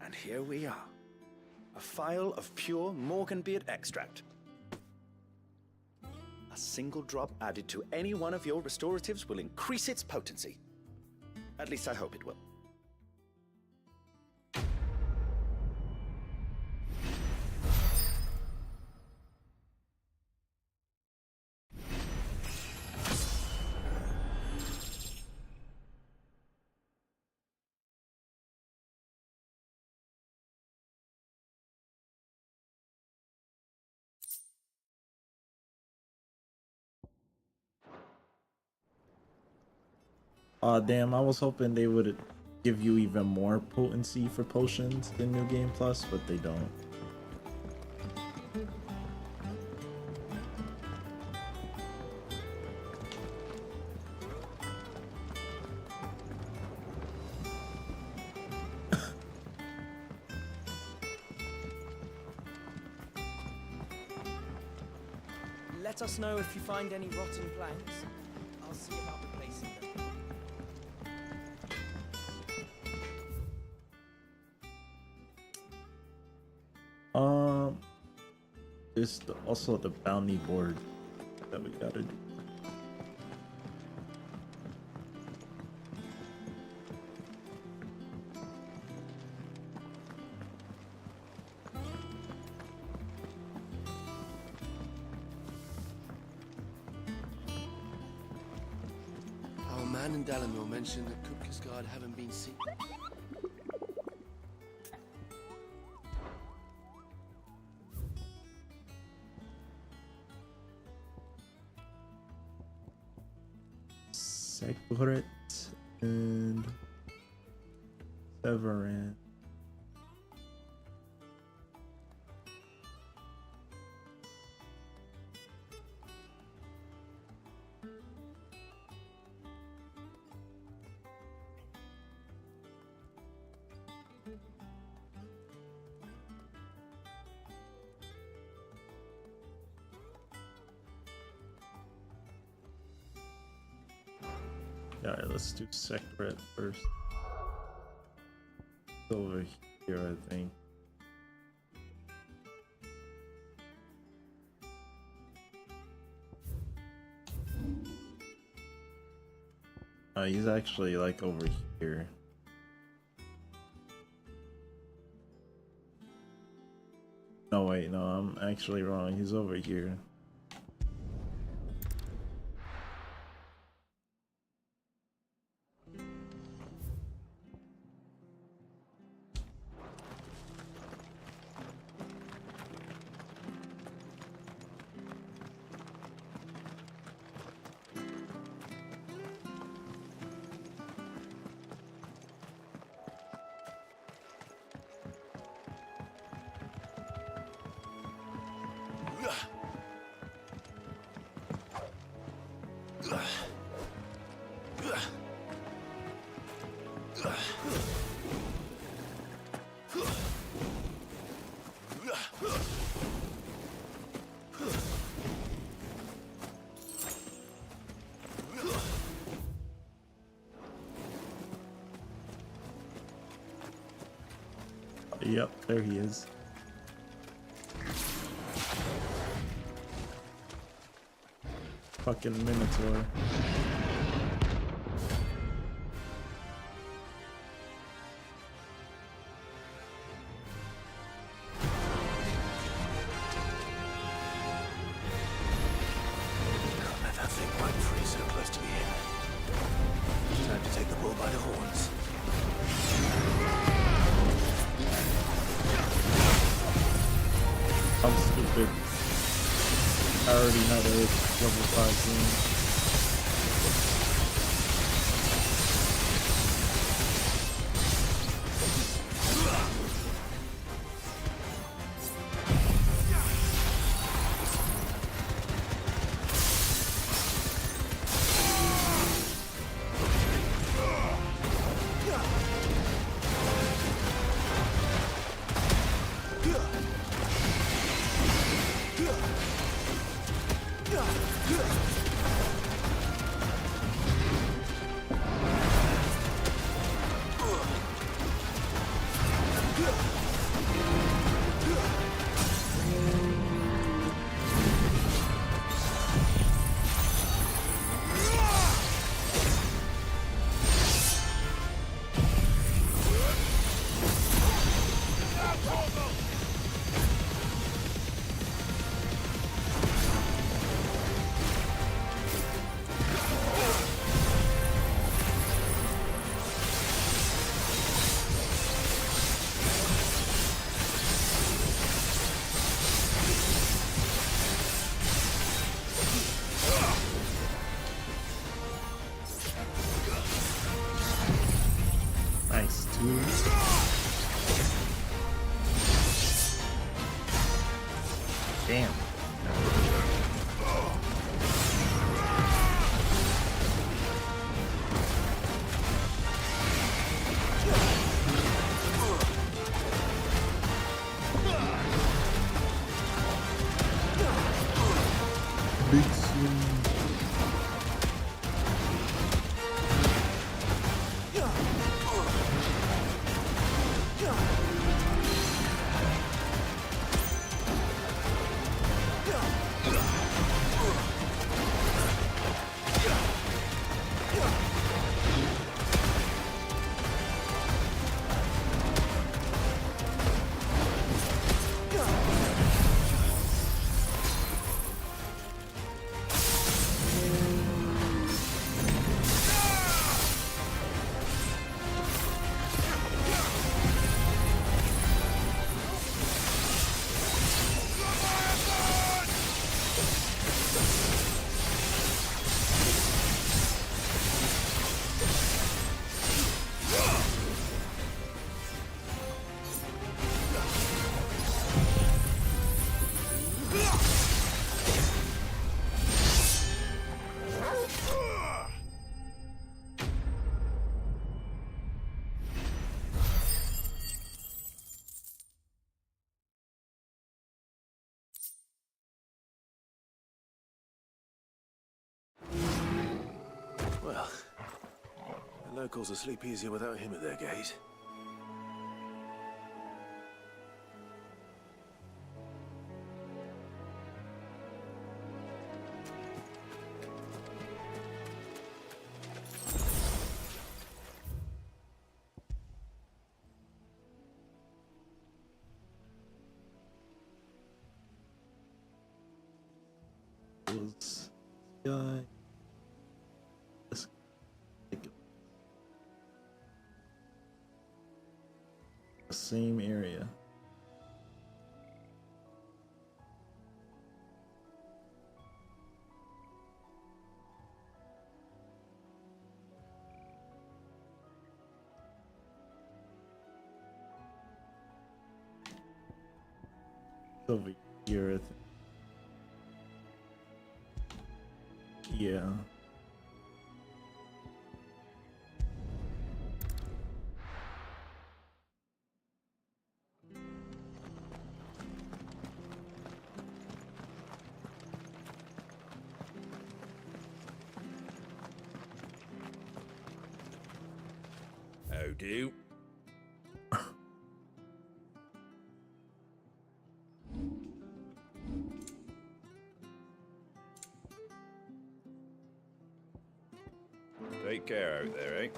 And here we are. A phial of pure Morganbeard extract. A single drop added to any one of your restoratives will increase its potency. At least I hope it will. Aw, damn, I was hoping they would give you even more potency for potions in New Game Plus, but they don't. Let us know if you find any rotten planks. I'll see about replacing them. There's also the bounty board that we gotta do. Our man in Dalamore mentioned that Kupka's guard haven't been seen. Sekret and Severin. Alright, let's do Sekret first. It's over here, I think. He's actually like over here. No, wait, no, I'm actually wrong. He's over here. Yep, there he is. Fucking Minotaur. Can't let that thing run free so close to the end. Time to take the bull by the horns. I'm stupid. I already know that it's level 5 game. Well, the locals will sleep easier without him at their gate. Guy. Same area. Over here, I think. Yeah. How do? Take care out there, eh?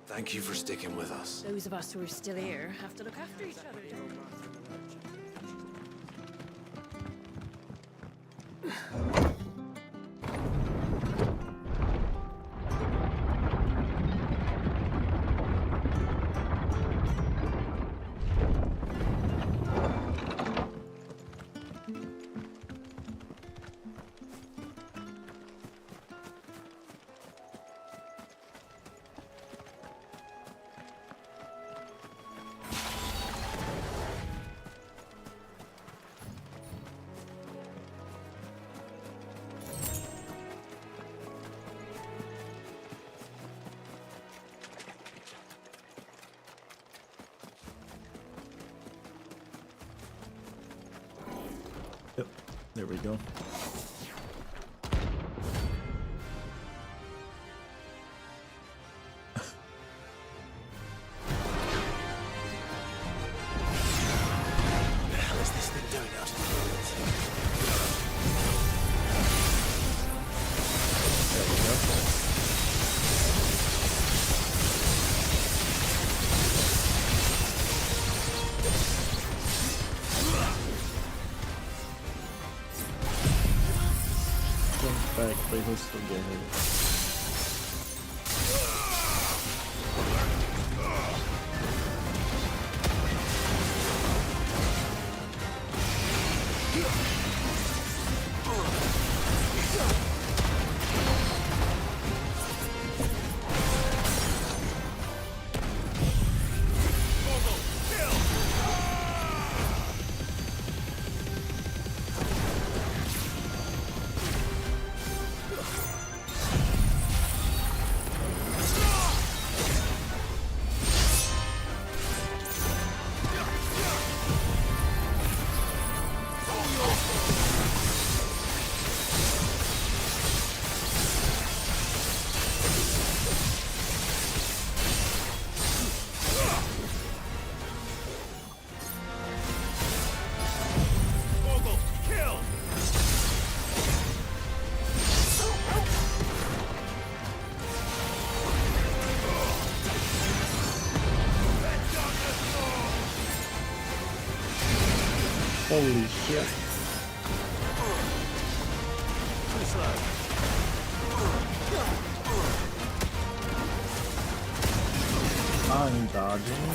Thank you for sticking with us. Those of us who are still here have to look after each other. Yep, there we go. What the hell is this thing doing out in the world? There we go. Back, but he'll still get hit. Holy shit. Too slow. I'm dodging.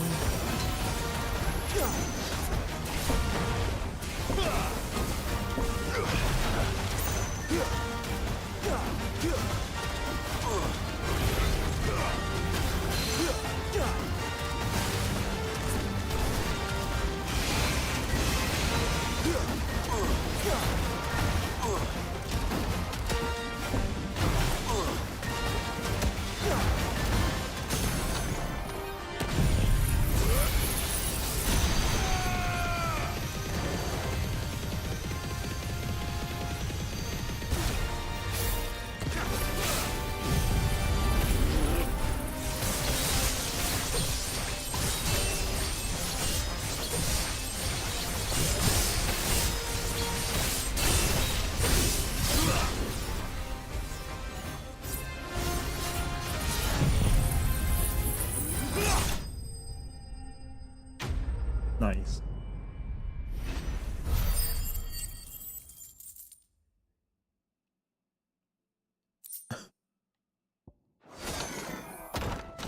Nice.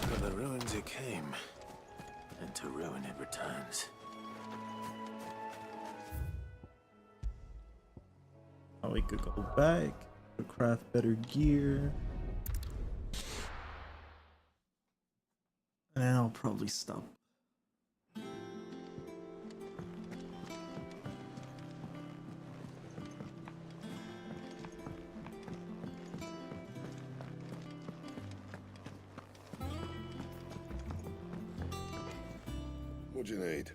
To the ruins it came, and to ruin it returns. Oh, we could go back, craft better gear. And I'll probably stop. What do you need?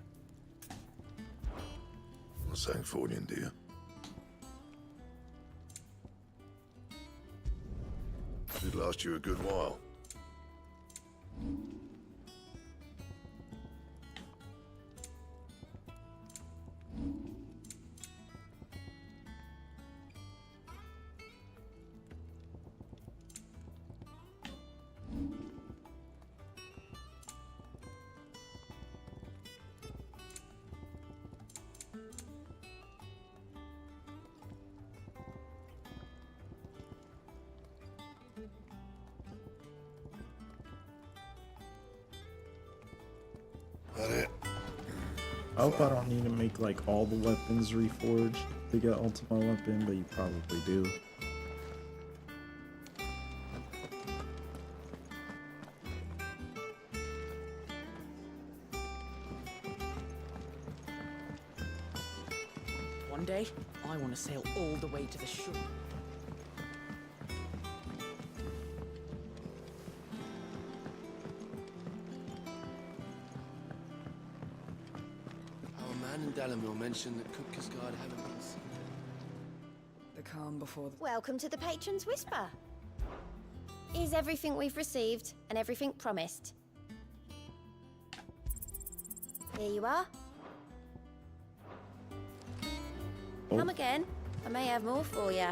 Not saying fortune, do you? Should last you a good while. That it? I hope I don't need to make like all the weapons reforged to get Ultima weapon, but you probably do. One day, I want to sail all the way to the shore. Our man in Dalamil mentioned that Kupka's guard haven't been seen. The calm before the... Welcome to the Patron's Whisper. Is everything we've received and everything promised? Here you are. Oh. Come again. I may have more for you.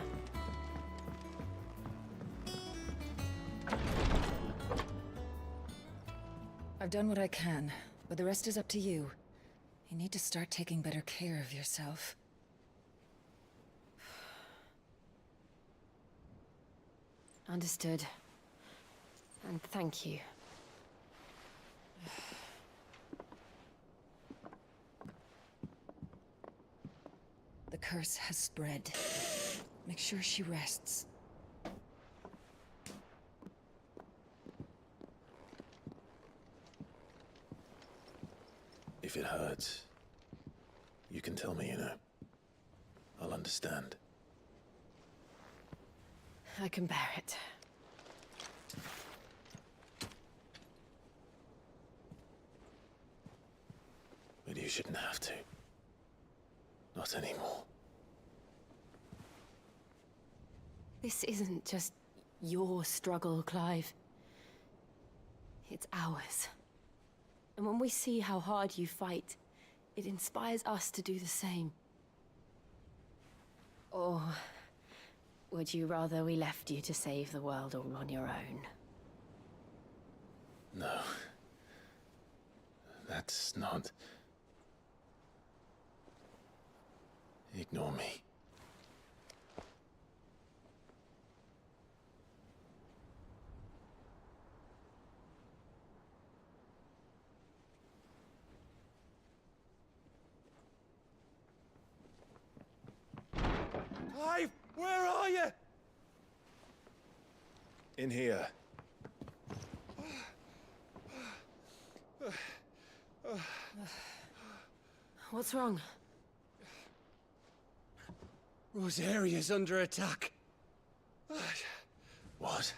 I've done what I can, but the rest is up to you. You need to start taking better care of yourself. Understood. And thank you. The curse has spread. Make sure she rests. If it hurts, you can tell me, you know. I'll understand. I can bear it. But you shouldn't have to. Not anymore. This isn't just your struggle, Clive. It's ours. And when we see how hard you fight, it inspires us to do the same. Or would you rather we left you to save the world all on your own? No. That's not... Ignore me. Clive, where are you? In here. What's wrong? Rosaria's under attack. What?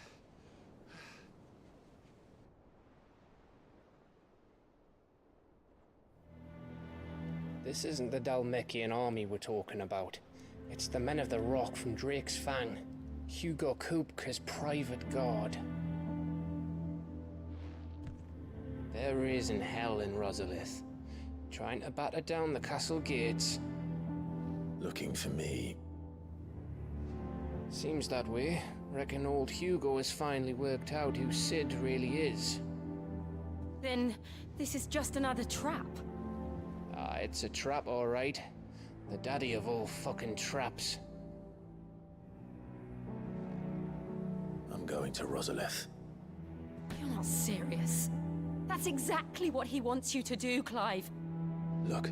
This isn't the Dhalmekian army we're talking about. It's the men of the Rock from Drake's Fang. Hugo Kupka's private guard. There is in hell in Rosalith, trying to batter down the castle gates. Looking for me? Seems that way. Reckon old Hugo has finally worked out who Sid really is. Then this is just another trap. Ah, it's a trap, all right. The daddy of all fucking traps. I'm going to Rosalith. You're not serious. That's exactly what he wants you to do, Clive. Look,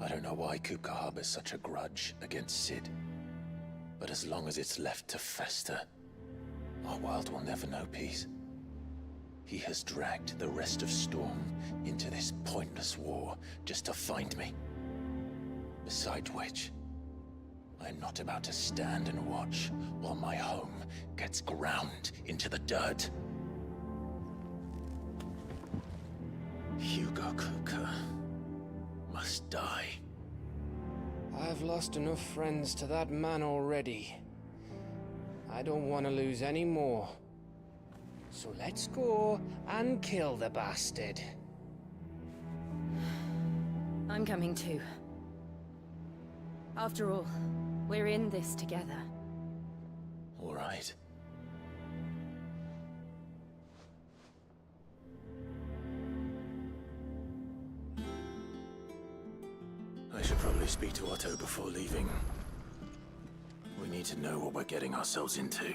I don't know why Kupka harbors such a grudge against Sid. But as long as it's left to fester, our world will never know peace. He has dragged the rest of Storm into this pointless war just to find me. Besides which, I'm not about to stand and watch while my home gets ground into the dirt. Hugo Kupka must die. I've lost enough friends to that man already. I don't want to lose any more. So let's go and kill the bastard. I'm coming too. After all, we're in this together. All right. I should probably speak to Otto before leaving. We need to know what we're getting ourselves into.